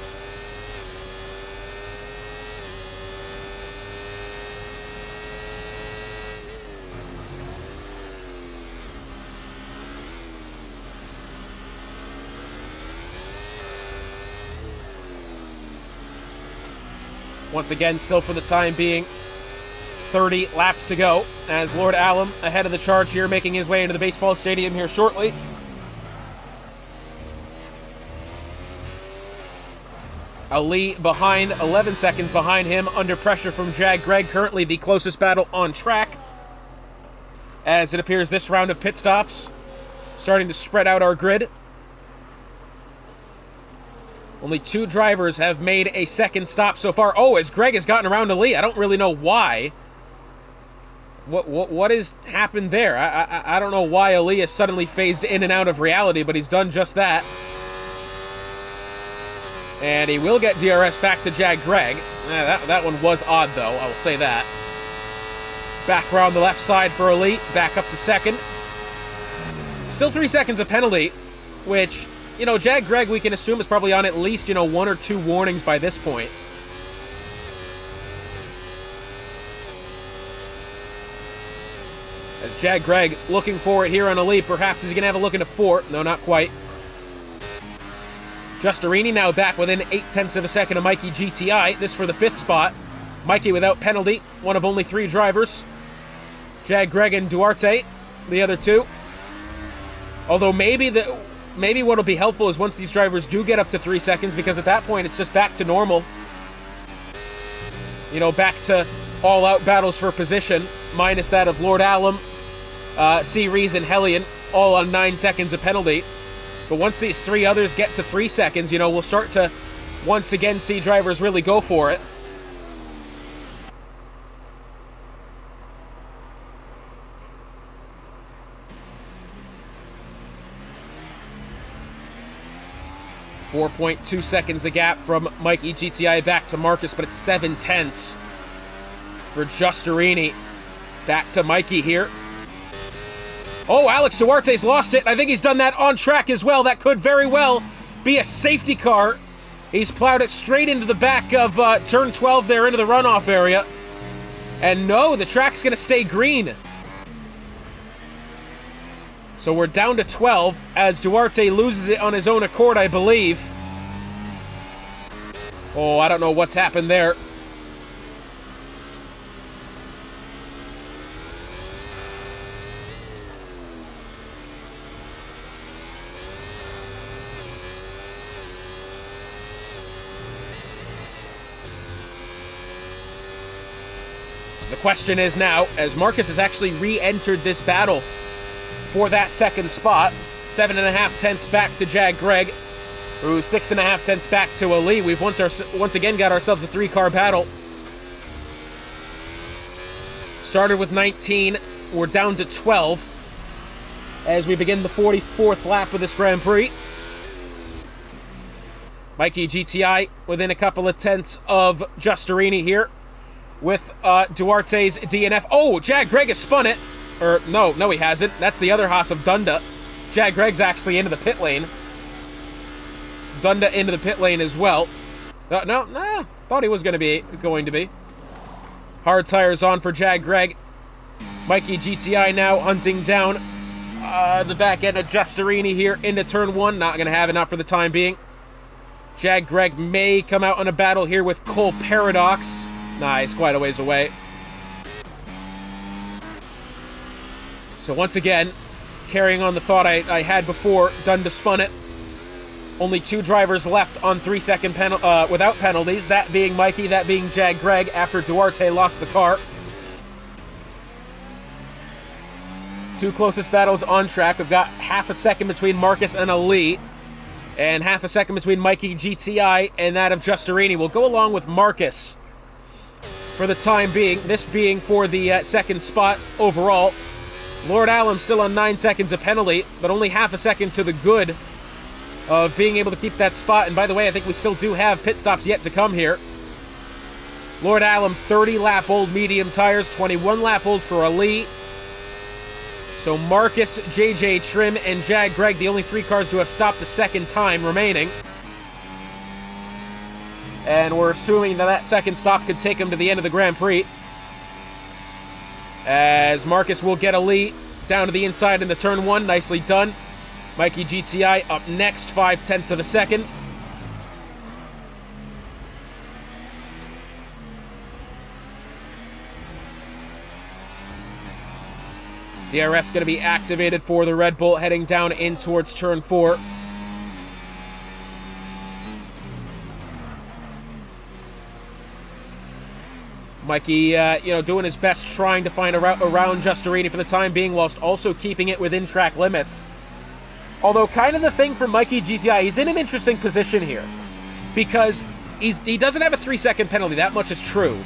Once again, still for the time being, 30 laps to go, as Lord Alum ahead of the charge here, making his way into the baseball stadium here shortly. Ali behind, 11 seconds behind him, under pressure from Jag Greg, currently the closest battle on track. As it appears this round of pit stops, starting to spread out our grid. Only 2 drivers have made a second stop so far. Oh, as Greg has gotten around Ali, I don't really know why. What has happened there? I don't know why Ali is suddenly phased in and out of reality, but he's done just that. And he will get DRS back to Jag Greg. That one was odd, though, I will say that. Back around the left side for Ali, back up to second. Still 3 seconds of penalty, which, you know, Jag Greg, we can assume, is probably on at least, you know, 1 or 2 warnings by this point. As Jag Greg looking for it here on Ali. Perhaps he's going to have a look into 4. No, not quite. Justerini now back within 0.8 of a second of Mikey GTI. This for the 5th spot. Mikey without penalty. One of only 3 drivers. Jag Greg and Duarte, the other 2. Although maybe what'll be helpful is once these drivers do get up to 3 seconds, because at that point it's just back to normal. You know, back to all-out battles for position, minus that of Lord Alum, C-Rees, and Hellion, all on 9 seconds of penalty. But once these 3 others get to 3 seconds, you know, we'll start to once again see drivers really go for it. .2 seconds the gap from Mikey GTI back to Marcus, but it's 0.7 for Justerini. Back to Mikey here. Oh, Alex Duarte's lost it. I think he's done that on track as well. That could very well be a safety car. He's plowed it straight into the back of turn 12 there, into the runoff area. And no, the track's going to stay green. So we're down to 12 as Duarte loses it on his own accord, I believe. Oh, I don't know what's happened there. So the question is now, as Marcus has actually re-entered this battle for that 2nd spot, 7.5 back to Jag Greg, who's 6.5 back to Ali. We've once again got ourselves a 3-car battle. Started with 19, we're down to 12 as we begin the 44th lap of this Grand Prix. Mikey GTI within a couple of tenths of Justerini here with Duarte's DNF. Oh, Jag Greg has spun it. Or, no, he hasn't. That's the other Haas of Dunda. Jag Greg's actually into the pit lane. Dunda into the pit lane as well. No, thought he was going to be. Hard tires on for Jag Greg. Mikey GTI now hunting down the back end of Justerini here into turn 1. Not going to have enough for the time being. Jag Greg may come out on a battle here with Cole Paradox. Nah, he's quite a ways away. So once again, carrying on the thought I had before, Dunda spun it. Only 2 drivers left on 3-second without penalties, that being Mikey, that being Jag Greg, after Duarte lost the car. 2 closest battles on track. We've got half a second between Marcus and Ali, and half a second between Mikey GTI and that of Justerini. We'll go along with Marcus for the time being, this being for the 2nd spot overall. Lord Alum still on 9 seconds of penalty, but only half a second to the good of being able to keep that spot. And by the way, I think we still do have pit stops yet to come here. Lord Alum, 30-lap-old medium tires, 21-lap-old for Ali. So Marcus, JJ Trim, and Jag Greg, the only 3 cars to have stopped a second time remaining. And we're assuming that 2nd stop could take him to the end of the Grand Prix, as Marcus will get a lead down to the inside into turn 1. Nicely done. Mikey GTI up next, 0.5 of a second. DRS going to be activated for the Red Bull heading down in towards turn 4. Mikey, doing his best trying to find a route around Justerini for the time being, whilst also keeping it within track limits. Although, kind of the thing for Mikey GTI, he's in an interesting position here, because he doesn't have a 3-second penalty, that much is true.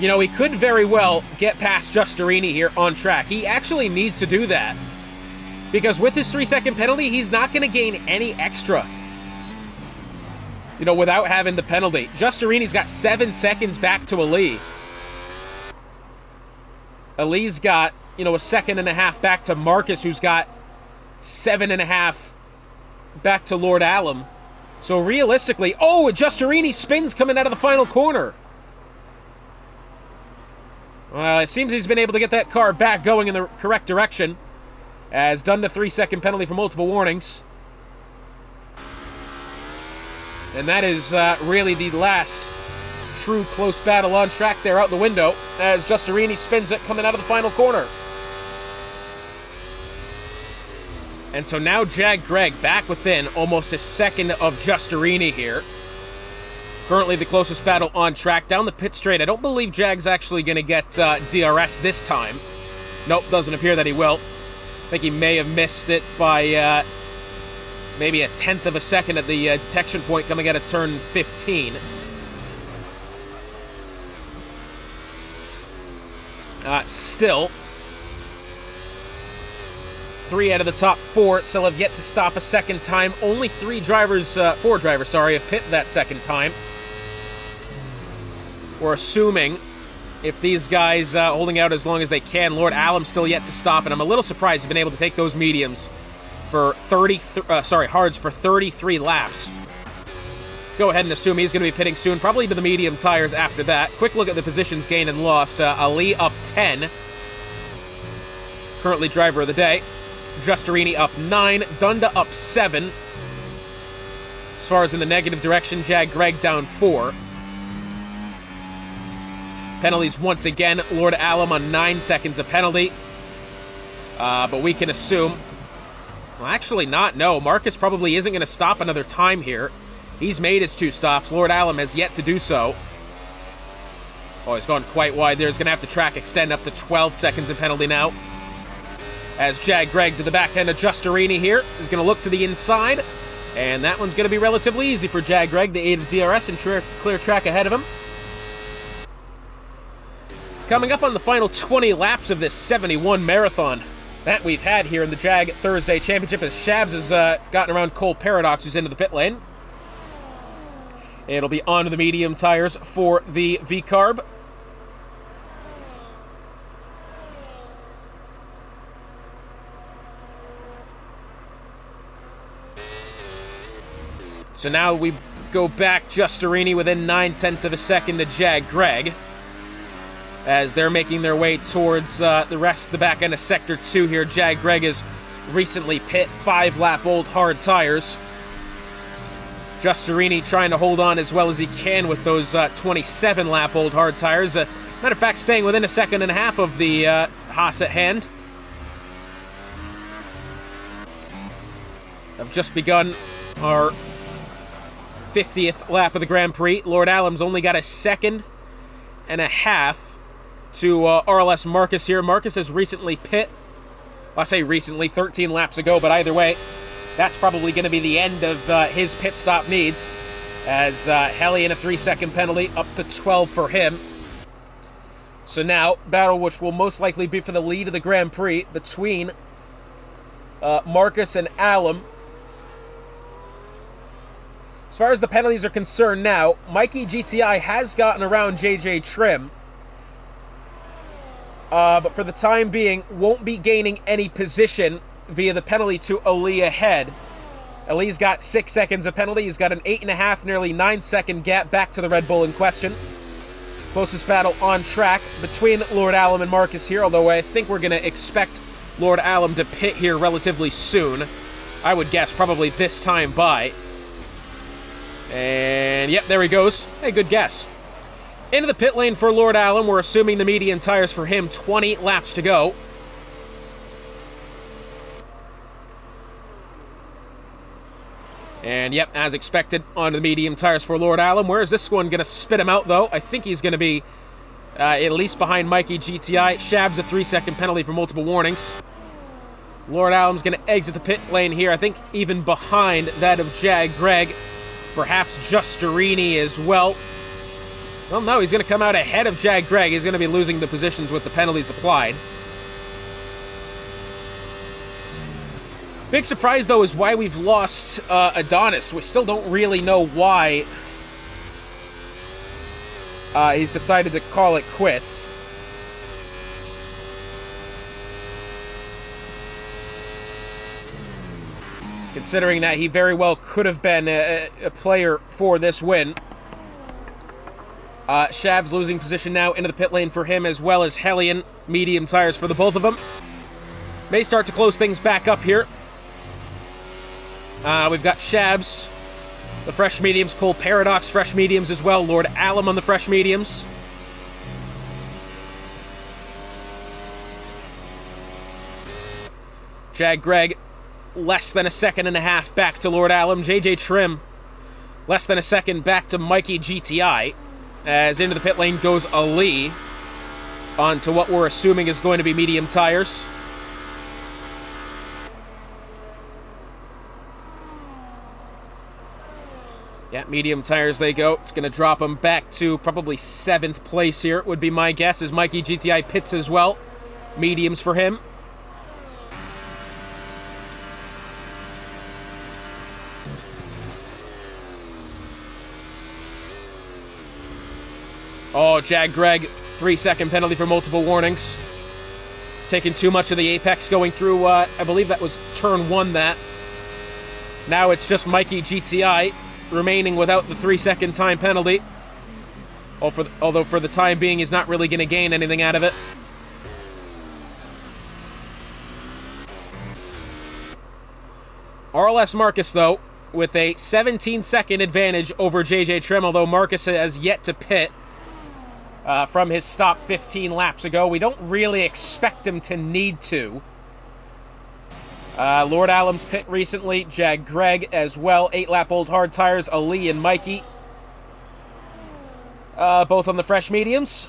You know, he could very well get past Justerini here on track. He actually needs to do that. Because with his 3-second penalty, he's not going to gain any extra. You know, without having the penalty. Justerini's got 7 seconds back to Ali. Ali's got, you know, a 1.5 seconds back to Marcus, who's got 7.5 back to Lord Alum. So realistically, oh, Justerini spins coming out of the final corner. Well, it seems he's been able to get that car back going in the correct direction. Has done the 3-second penalty for multiple warnings. And that is really the last true close battle on track there out the window as Justerini spins it coming out of the final corner. And so now Jag Greg back within almost a second of Justerini here. Currently the closest battle on track. Down the pit straight, I don't believe Jag's actually going to get DRS this time. Nope, doesn't appear that he will. I think he may have missed it by maybe 1/10 of a second at the detection point coming out of turn 15. Still, 3 out of the top 4 still have yet to stop a second time. Only 4 drivers, have pit that second time. We're assuming if these guys holding out as long as they can, Lord Alum's still yet to stop, and I'm a little surprised he's been able to take those mediums for hards for 33 laps. Go ahead and assume he's going to be pitting soon, probably to the medium tires after that. Quick look at the positions gained and lost. Ali up 10, currently driver of the day. Justerini up 9, Dunda up 7. As far as in the negative direction, Jag Greg down 4. Penalties once again, Lord Alum on 9 seconds of penalty. But we can assume... Well, actually not, no. Marcus probably isn't going to stop another time here. He's made his 2 stops. Lord Alum has yet to do so. Oh, he's gone quite wide there. He's going to have to track extend up to 12 seconds of penalty now. As Jag Greg to the back end of Justerini here is going to look to the inside. And that one's going to be relatively easy for Jag Greg, the 8 of DRS, and clear track ahead of him. Coming up on the final 20 laps of this 71 marathon that we've had here in the JAG Thursday Championship, as Shabs has gotten around Cole Paradox, who's into the pit lane. It'll be onto the medium tires for the V-Carb. So now we go back Justerini within 9/10 of a second to Jag Greg, as they're making their way towards the rest of the back end of Sector 2 here. Jag Greg has recently pit 5-lap-old hard tires. Justerini trying to hold on as well as he can with those 27-lap-old hard tires. Matter of fact, staying within 1.5 seconds of the Haas at hand. Have just begun our 50th lap of the Grand Prix. Lord Alum's only got 1.5 seconds to RLS Marcus here. Marcus has recently pit. Well, I say recently, 13 laps ago, but either way, that's probably going to be the end of his pit stop needs, as Helly in a 3-second penalty, up to 12 for him. So now, battle which will most likely be for the lead of the Grand Prix between Marcus and Alum. As far as the penalties are concerned now, Mikey GTI has gotten around JJ Trim, but for the time being, won't be gaining any position via the penalty to Ali ahead. Ali's got 6 seconds of penalty. He's got an 8.5, nearly 9-second gap back to the Red Bull in question. Closest battle on track between Lord Alum and Marcus here, although I think we're going to expect Lord Alum to pit here relatively soon. I would guess probably this time by. And yep, there he goes. Hey, good guess. Into the pit lane for Lord Alum. We're assuming the medium tires for him, 20 laps to go. And yep, as expected, onto the medium tires for Lord Alum. Where is this one going to spit him out, though? I think he's going to be at least behind Mikey GTI. Shabs a 3-second penalty for multiple warnings. Lord Alum's going to exit the pit lane here. I think even behind that of Jag Greg. Perhaps Justerini as well. Well, no, he's going to come out ahead of Jag Greg. He's going to be losing the positions with the penalties applied. Big surprise, though, is why we've lost Adonis. We still don't really know why he's decided to call it quits. Considering that he very well could have been a player for this win. Shab's losing position now into the pit lane for him, as well as Hellion. Medium tires for the both of them. May start to close things back up here. We've got Shabs, the fresh mediums, Cole Paradox fresh mediums as well, Lord Alum on the fresh mediums. Jag Greg, less than a second and a half back to Lord Alum. JJ Trim, less than a second back to Mikey GTI. As into the pit lane goes Ali, onto what we're assuming is going to be medium tires. Yeah, medium tires they go. It's going to drop them back to probably 7th place here, would be my guess, as Mikey GTI pits as well. Mediums for him. Oh, Jag Greg, 3-second penalty for multiple warnings. It's taken too much of the apex going through, I believe that was turn 1 that. Now it's just Mikey GTI remaining without the 3-second time penalty. Although for the time being, he's not really going to gain anything out of it. RLS Marcus, though, with a 17-second advantage over JJ Trim, although Marcus has yet to pit from his stop 15 laps ago. We don't really expect him to need to. Lord Alum's pit recently, Jag Greg as well, 8-lap old hard tires, Ali and Mikey. Both on the fresh mediums.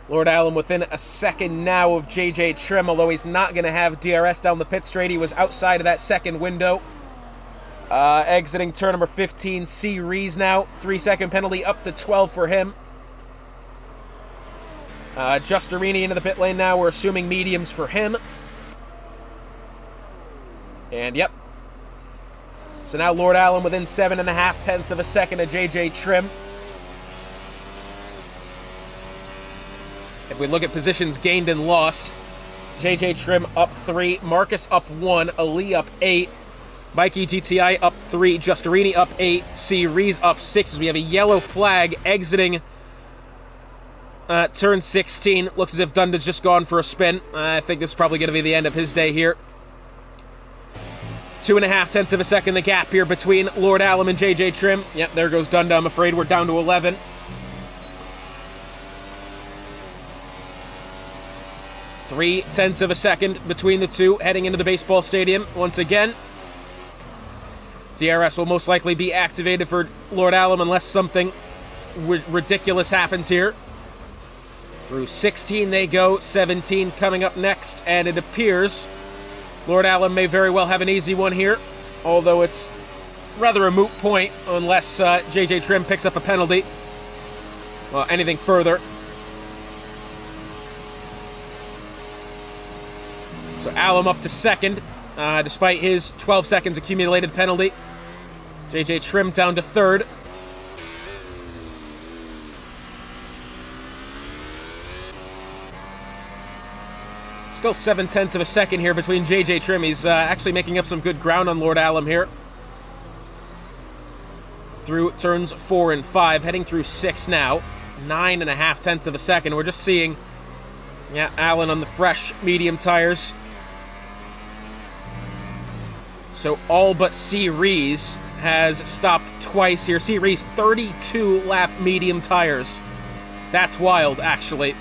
Lord Alum within a second now of JJ Trim, although he's not going to have DRS down the pit straight. He was outside of that second window. Exiting turn number 15, C. Rees now. 3-second penalty up to 12 for him. Justerini into the pit lane now. We're assuming mediums for him. And yep. So now Lord Alum within 7.5 tenths of a second of JJ Trim. If we look at positions gained and lost, JJ Trim up 3, Marcus up 1, Ali up 8, Mikey GTI up 3, Justerini up 8, C. Rees up 6 as we have a yellow flag exiting turn 16. Looks as if Dunda's just gone for a spin. I think this is probably going to be the end of his day here. 2.5 tenths of a second the gap here between Lord Alum and JJ Trim. Yep, there goes Dunda. I'm afraid we're down to 11. Three tenths of a second between the two heading into the baseball stadium once again. DRS will most likely be activated for Lord Alum unless something ridiculous happens here. Through 16 they go, 17 coming up next, and it appears Lord Alum may very well have an easy one here, although it's rather a moot point unless JJ Trim picks up a penalty. Well, anything further. So Alum up to second, despite his 12 seconds accumulated penalty. JJ Trim down to third. Still 7 tenths of a second here between JJ Trim. He's actually making up some good ground on Lord Alum here. Through turns 4 and 5, heading through 6 now. 9.5 tenths of a second. We're just seeing, yeah, Allen on the fresh medium tires. So all but C. Rees has stopped twice here. C. Rees, 32-lap medium tires. That's wild, actually.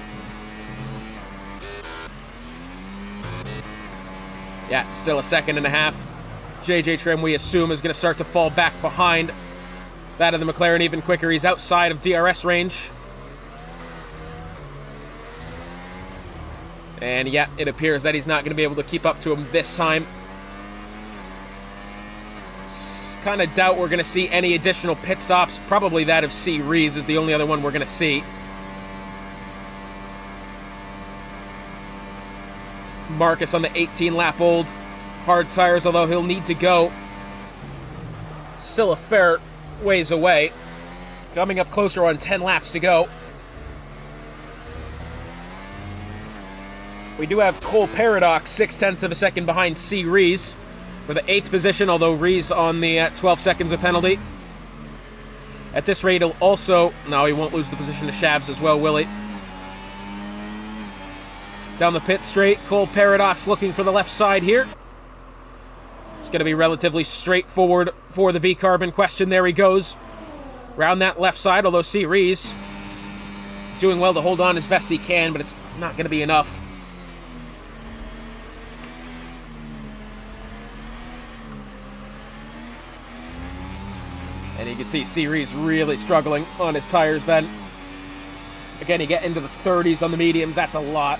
Yeah, still a second and a half. JJ Trim, we assume, is going to start to fall back behind that of the McLaren even quicker. He's outside of DRS range. And yeah, it appears that he's not going to be able to keep up to him this time. kind of doubt we're going to see any additional pit stops. Probably that of C. Rees is the only other one we're going to see. Marcus on the 18-lap-old hard tires, although he'll need to go still a fair ways away. Coming up closer on 10 laps to go. We do have Cole Paradox 0.6 of a second behind C. Rees for the 8th position, although Rees on the 12 seconds of penalty. At this rate, he'll also... No, he won't lose the position to Shabs as well, will he? Down the pit straight, Cole Paradox looking for the left side here. It's going to be relatively straightforward for the V-carb in question. There he goes. Round that left side, although C. Rees doing well to hold on as best he can, but it's not going to be enough. And you can see C. Rees really struggling on his tires then. Again, you get into the 30s on the mediums, that's a lot.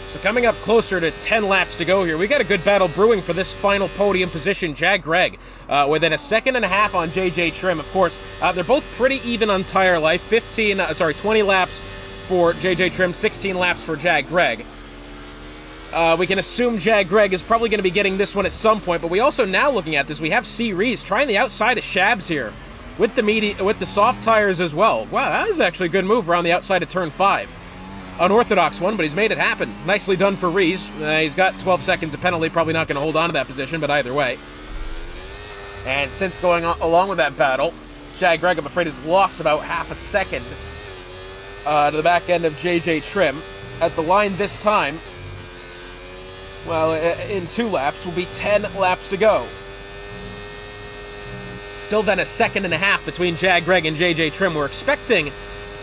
So coming up closer to 10 laps to go here, we got a good battle brewing for this final podium position. Jag Greg within a second and a half on JJ Trim. Of course, they're both pretty even on tire life. 20 laps for JJ Trim, 16 laps for Jag Greg. We can assume Jag Greg is probably going to be getting this one at some point, but we also now looking at this, we have C. Rees trying the outside of Shabs here with the soft tires as well. Wow, that was actually a good move around the outside of turn 5. Unorthodox one, but he's made it happen. Nicely done for Rees. He's got 12 seconds of penalty, probably not going to hold on to that position, but either way. And since going along with that battle, Jag Greg, I'm afraid, has lost about half a second to the back end of JJ Trim. At the line this time, well, in 2 laps, will be 10 laps to go. Still then a second and a half between Jag Greg and JJ Trim. We're expecting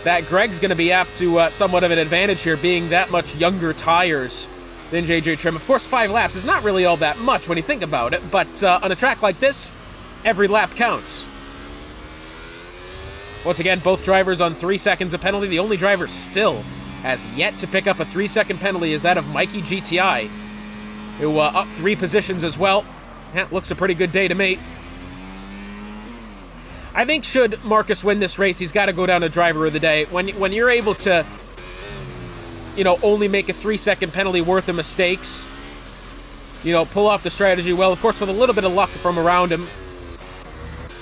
that Greg's going to be up to somewhat of an advantage here, being that much younger tires than JJ Trim. Of course, 5 laps is not really all that much when you think about it, but on a track like this, every lap counts. Once again, both drivers on 3 seconds of penalty. The only driver still has yet to pick up a 3-second penalty is that of Mikey GTI, who up 3 positions as well. That looks a pretty good day to me. I think should Marcus win this race, he's got to go down to driver of the day. When you're able to, only make a 3-second penalty worth of mistakes, pull off the strategy well, of course with a little bit of luck from around him,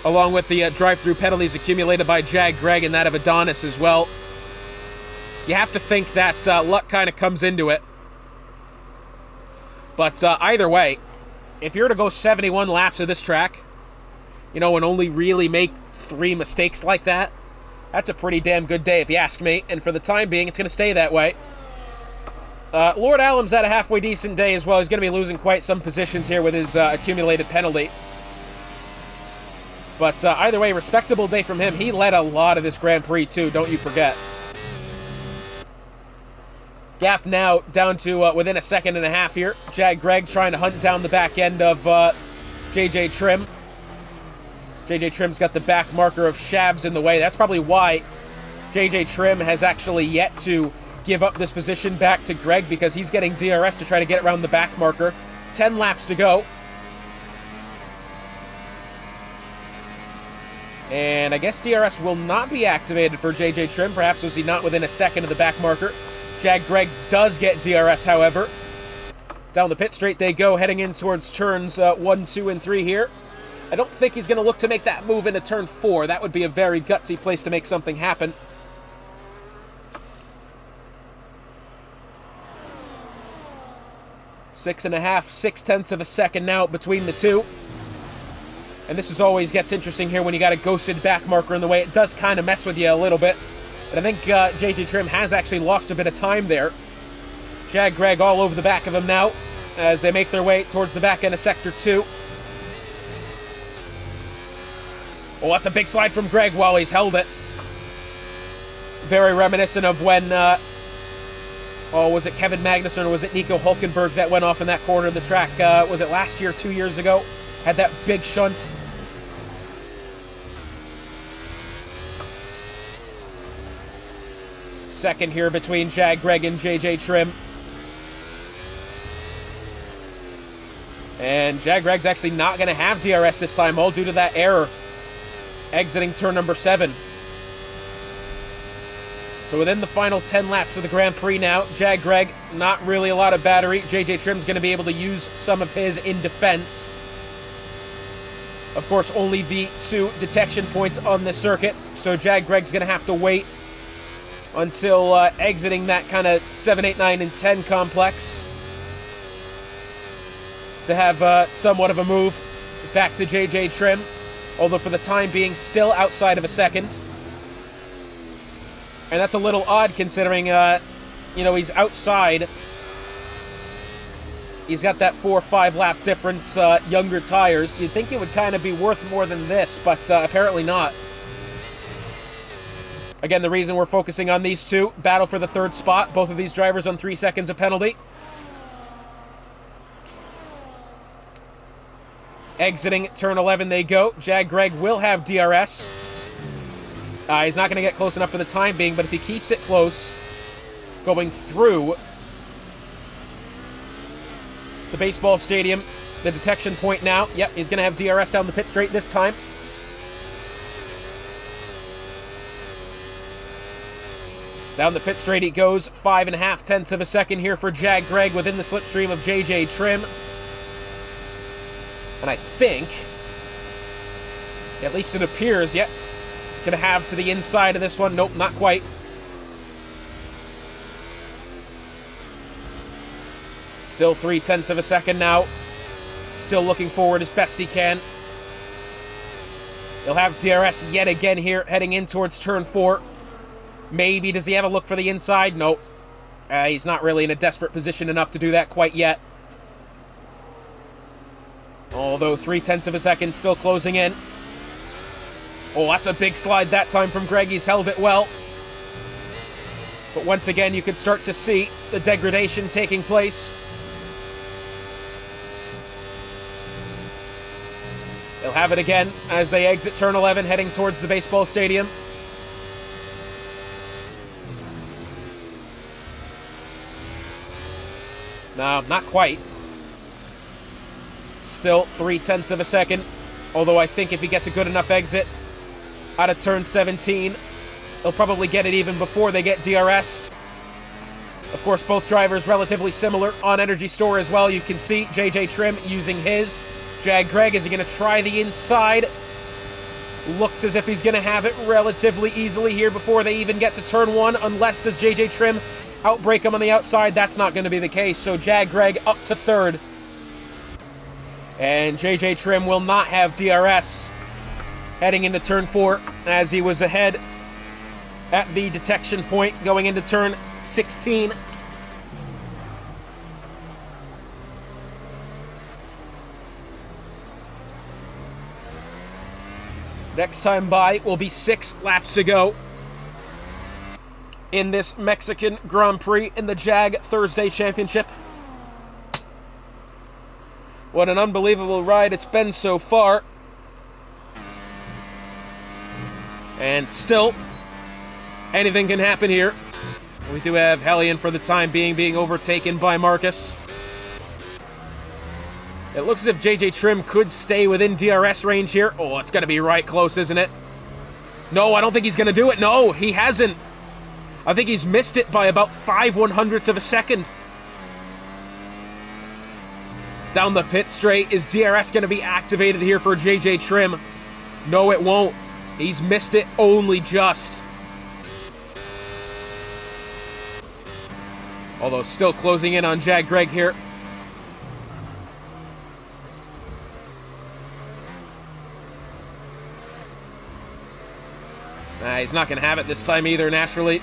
along with the drive-through penalties accumulated by Jag Greg and that of Adonis as well. You have to think that luck kind of comes into it. But either way, if you're to go 71 laps of this track, and only really make 3 mistakes like that, that's a pretty damn good day if you ask me. And for the time being, it's going to stay that way. Lord Allam's had a halfway decent day as well. He's going to be losing quite some positions here with his accumulated penalty. But either way, respectable day from him. He led a lot of this Grand Prix too, don't you forget. Gap now down to within a second and a half here. Jag Greg trying to hunt down the back end of JJ Trim. JJ Trim's got the back marker of Shabs in the way. That's probably why JJ Trim has actually yet to give up this position back to Greg, because he's getting DRS to try to get around the back marker. 10 laps to go. And I guess DRS will not be activated for JJ Trim. Perhaps was he not within a second of the back marker. Jag Greg does get DRS, however. Down the pit straight they go, heading in towards turns 1, 2, and 3 here. I don't think he's going to look to make that move into turn 4. That would be a very gutsy place to make something happen. Six and a half, 6/10 of a second now between the two. And this always gets interesting here when you got a ghosted back marker in the way. It does kind of mess with you a little bit. But I think JJ Trim has actually lost a bit of time there. Jag Greg all over the back of him now as they make their way towards the back end of Sector 2. Oh, that's a big slide from Greg while he's held it. Very reminiscent of when, was it Kevin Magnussen or was it Nico Hulkenberg that went off in that corner of the track? Was it last year, 2 years ago? Had that big shunt. Second here between Jag Greg and JJ Trim. And Jag actually not going to have DRS this time, all due to that error exiting turn number 7. So within the final 10 laps of the Grand Prix now, Jag, not really a lot of battery. JJ Trim's going to be able to use some of his in defense. Of course, only the 2 detection points on this circuit, so Jag going to have to wait until exiting that kind of 7, 8, 9, and 10 complex to have somewhat of a move back to JJ Trim, although for the time being still outside of a second. And that's a little odd considering, he's outside. He's got that 4 or 5 lap difference, younger tires. You'd think it would kind of be worth more than this, but apparently not. Again, the reason we're focusing on these two, battle for the 3rd spot, both of these drivers on 3 seconds of penalty. Exiting turn 11 they go. Jag will have DRS. He's not going to get close enough for the time being, but if he keeps it close, going through the baseball stadium, the detection point now, yep, he's going to have DRS down the pit straight this time. Down the pit straight he goes, 5.5 tenths of a second here for Jag within the slipstream of JJ Trim. And I think, at least it appears, yep, he's going to have to the inside of this one. Nope, not quite. Still 3 tenths of a second now. Still looking forward as best he can. He'll have DRS yet again here, heading in towards turn 4. Maybe does he have a look for the inside? Nope. He's not really in a desperate position enough to do that quite yet. Although 3 tenths of a second still closing in. Oh, that's a big slide that time from Greg. He's held it well. But once again, you could start to see the degradation taking place. They'll have it again as they exit turn 11, heading towards the baseball stadium. No, not quite. Still 3 tenths of a second. Although I think if he gets a good enough exit out of turn 17, they'll probably get it even before they get DRS. Of course, both drivers relatively similar on energy store as well. You can see JJ Trim using his. Jag is he going to try the inside? Looks as if he's going to have it relatively easily here before they even get to turn 1, unless does JJ Trim outbrake him on the outside. That's not going to be the case, so Jag up to 3rd. And JJ Trim will not have DRS heading into turn 4, as he was ahead at the detection point going into turn 16. Next time by will be 6 laps to go in this Mexican Grand Prix in the JAG Thursday Championship. What an unbelievable ride it's been so far. And still, anything can happen here. We do have Hellion for the time being overtaken by Marcus. It looks as if JJ Trim could stay within DRS range here. Oh, it's going to be right close, isn't it? No, I don't think he's going to do it. No, he hasn't. I think he's missed it by about 5/100ths of a second. Down the pit straight. Is DRS going to be activated here for JJ Trim? No, it won't. He's missed it only just. Although still closing in on Jag here. He's not going to have it this time either, naturally.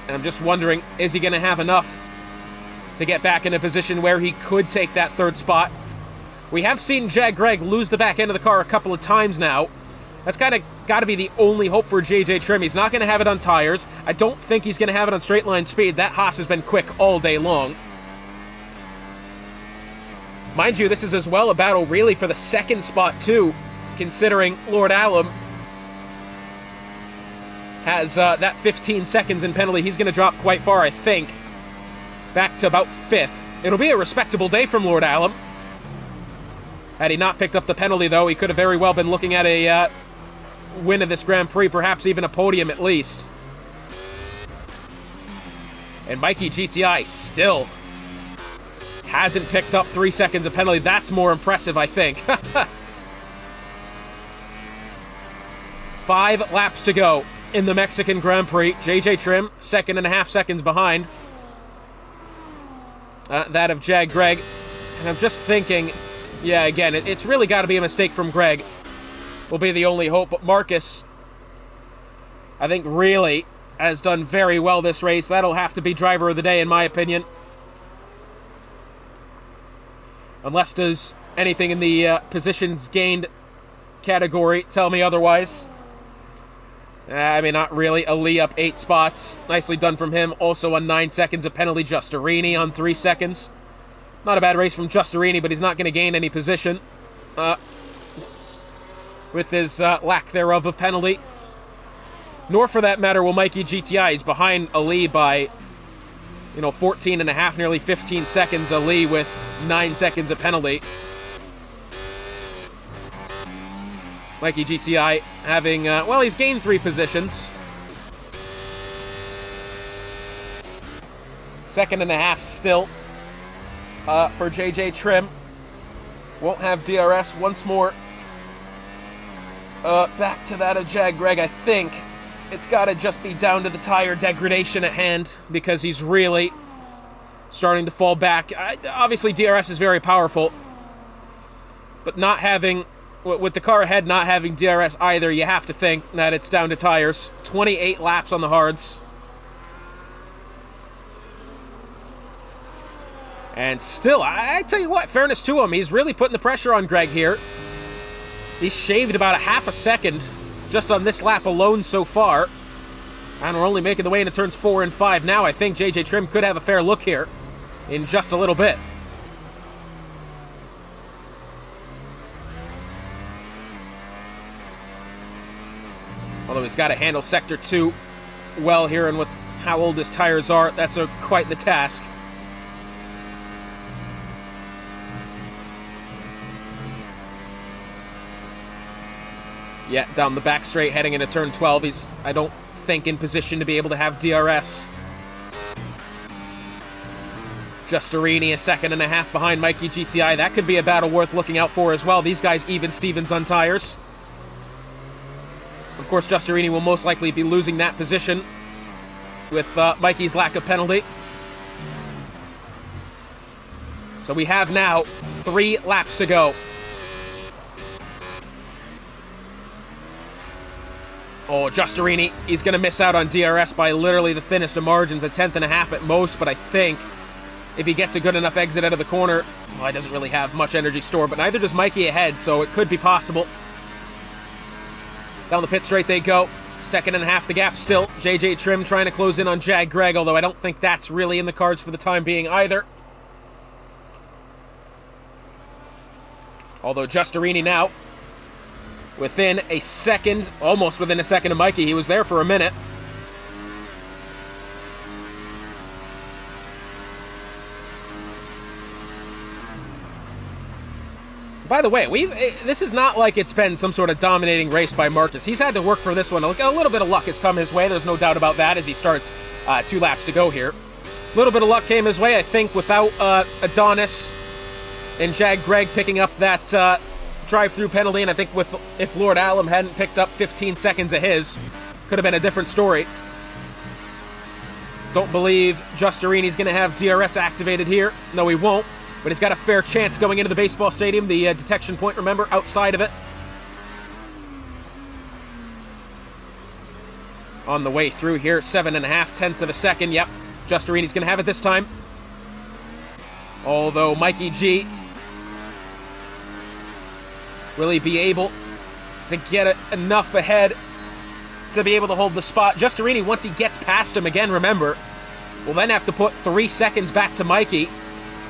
And I'm just wondering, is he going to have enough to get back in a position where he could take that 3rd spot? We have seen Jag lose the back end of the car a couple of times now. That's kind of got to be the only hope for JJ Trim. He's not going to have it on tires. I don't think he's going to have it on straight line speed. That Haas has been quick all day long. Mind you, this is as well a battle really for the 2nd spot too, considering Lord Alum has that 15 seconds in penalty. He's going to drop quite far, I think. Back to about 5th. It'll be a respectable day from Lord Alum. Had he not picked up the penalty, though, he could have very well been looking at a win of this Grand Prix, perhaps even a podium at least. And Mikey GTI still hasn't picked up 3 seconds of penalty. That's more impressive, I think. 5 laps to go in the Mexican Grand Prix. JJ Trim, 2.5 seconds behind that of Jag Greg. And I'm just thinking, yeah, again, it's really got to be a mistake from Greg. Will be the only hope. But Marcus, I think, really has done very well this race. That'll have to be driver of the day, in my opinion. Unless does anything in the positions gained category tell me otherwise. I mean, not really. Ali up 8 spots. Nicely done from him. Also on 9 seconds, a penalty. Justerini on 3 seconds. Not a bad race from Justerini, but he's not going to gain any position with his lack thereof of penalty. Nor, for that matter, will Mikey GTI. He's behind Ali by, 14.5, nearly 15 seconds. Ali with 9 seconds of penalty. Mikey GTI having, he's gained 3 positions. 2.5 still for JJ Trim. Won't have DRS once more. Back to that of Jag Greg, I think. It's got to just be down to the tire degradation at hand, because he's really starting to fall back. Obviously, DRS is very powerful, but not having, with the car ahead not having DRS either, you have to think that it's down to tires. 28 laps on the hards. And still, I tell you what, fairness to him, he's really putting the pressure on Greg here. He's shaved about a half a second just on this lap alone so far. And we're only making the way into turns 4 and 5 now. I think JJ Trim could have a fair look here in just a little bit. Although he's got to handle Sector 2 well here, and with how old his tires are, that's quite the task. Yeah, down the back straight, heading into turn 12. He's, I don't think, in position to be able to have DRS. Justerini a 2.5 behind Mikey GTI. That could be a battle worth looking out for as well. These guys even Stevens on tires. Of course, Justerini will most likely be losing that position with Mikey's lack of penalty. So we have now 3 laps to go. Oh, Justerini, he's going to miss out on DRS by literally the thinnest of margins, 1.5 at most, but I think if he gets a good enough exit out of the corner, well, he doesn't really have much energy stored, but neither does Mikey ahead, so it could be possible. Down the pit straight they go. 2.5 the gap still. JJ Trim trying to close in on Jag Greg, although I don't think that's really in the cards for the time being either. Although Justerini now within a second, almost within a second of Mikey. He was there for a minute. By the way, this is not like it's been some sort of dominating race by Marcus. He's had to work for this one. A little bit of luck has come his way. There's no doubt about that as he starts 2 laps to go here. A little bit of luck came his way, I think, without Adonis and Jag Greg picking up that drive-through penalty, and I think if Lord Allam hadn't picked up 15 seconds of his, could have been a different story. Don't believe Justerini's going to have DRS activated here. No, he won't, but he's got a fair chance going into the baseball stadium. The detection point, remember, outside of it. On the way through here, 7.5 tenths of a second. Yep, Justerini's going to have it this time. Although Mikey G really be able to get enough ahead to be able to hold the spot. Justerini, once he gets past him again, remember, will then have to put 3 seconds back to Mikey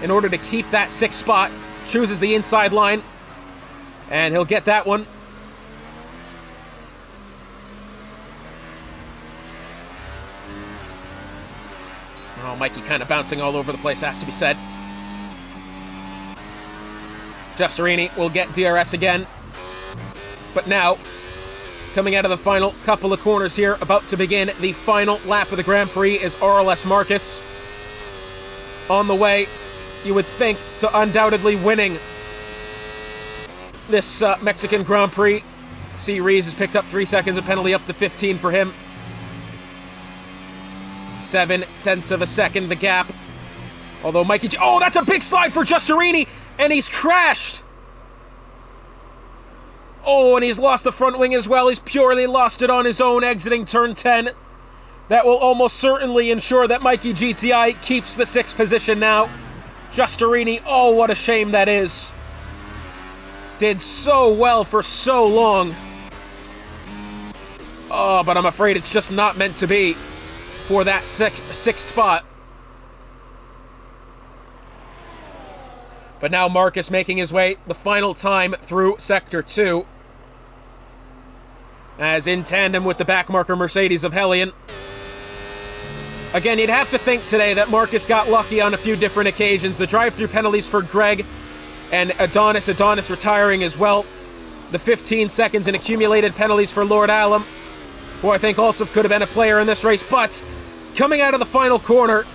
in order to keep that 6th spot. Chooses the inside line, and he'll get that one. Oh, Mikey kind of bouncing all over the place, has to be said. Giustarini will get DRS again. But now, coming out of the final couple of corners here, about to begin the final lap of the Grand Prix is RLS Marcus. On the way, you would think, to undoubtedly winning this Mexican Grand Prix. C. Rees has picked up 3 seconds, a penalty up to 15 for him. 0.7 of a second, the gap. Although Mikey... Oh, that's a big slide for Giustarini, and he's crashed! Oh, and he's lost the front wing as well. He's purely lost it on his own, exiting turn 10. That will almost certainly ensure that Mikey GTI keeps the 6th position now. Giustarini, oh, what a shame that is. Did so well for so long. Oh, but I'm afraid it's just not meant to be for that sixth spot. But now Marcus making his way the final time through Sector 2. As in tandem with the backmarker Mercedes of Hellion. Again, you'd have to think today that Marcus got lucky on a few different occasions. The drive-through penalties for Greg and Adonis retiring as well. The 15 seconds in accumulated penalties for Lord Alum, who I think also could have been a player in this race. But coming out of the final corner,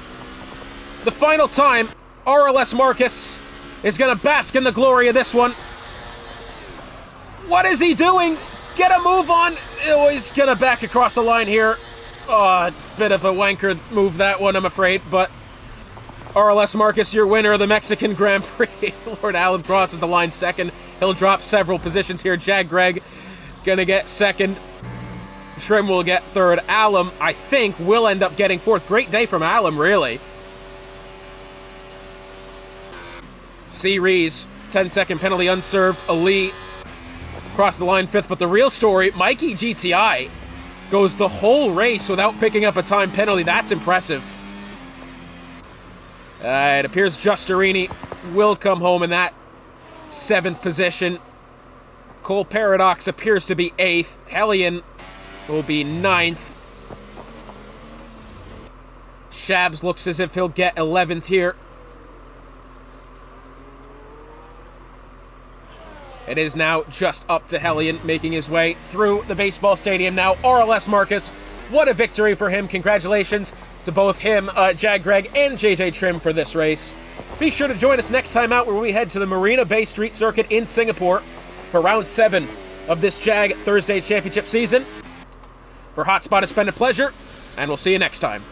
the final time, RLS Marcus is going to bask in the glory of this one. What is he doing? Get a move on. Oh, he's going to back across the line here. Oh, a bit of a wanker move, that one, I'm afraid. But RLS Marcus, your winner of the Mexican Grand Prix. Lord Allen crosses the line second. He'll drop several positions here. Jag Greg going to get second. Shrim will get third. Alum, I think, will end up getting fourth. Great day from Alum, really. C. Rees, 10-second penalty unserved. Ali across the line fifth. But the real story, Mikey GTI goes the whole race without picking up a time penalty. That's impressive. It appears Giustarini will come home in that 7th position. Cole Paradox appears to be 8th. Hellion will be 9th. Shabs looks as if he'll get 11th here. It is now just up to Hellion, making his way through the baseball stadium now. RLS Marcus, what a victory for him. Congratulations to both him, Jag Greg, and JJ Trim for this race. Be sure to join us next time out where we head to the Marina Bay Street Circuit in Singapore for round 7 of this Jag Thursday Championship season. For Hotspot, it's been a pleasure, and we'll see you next time.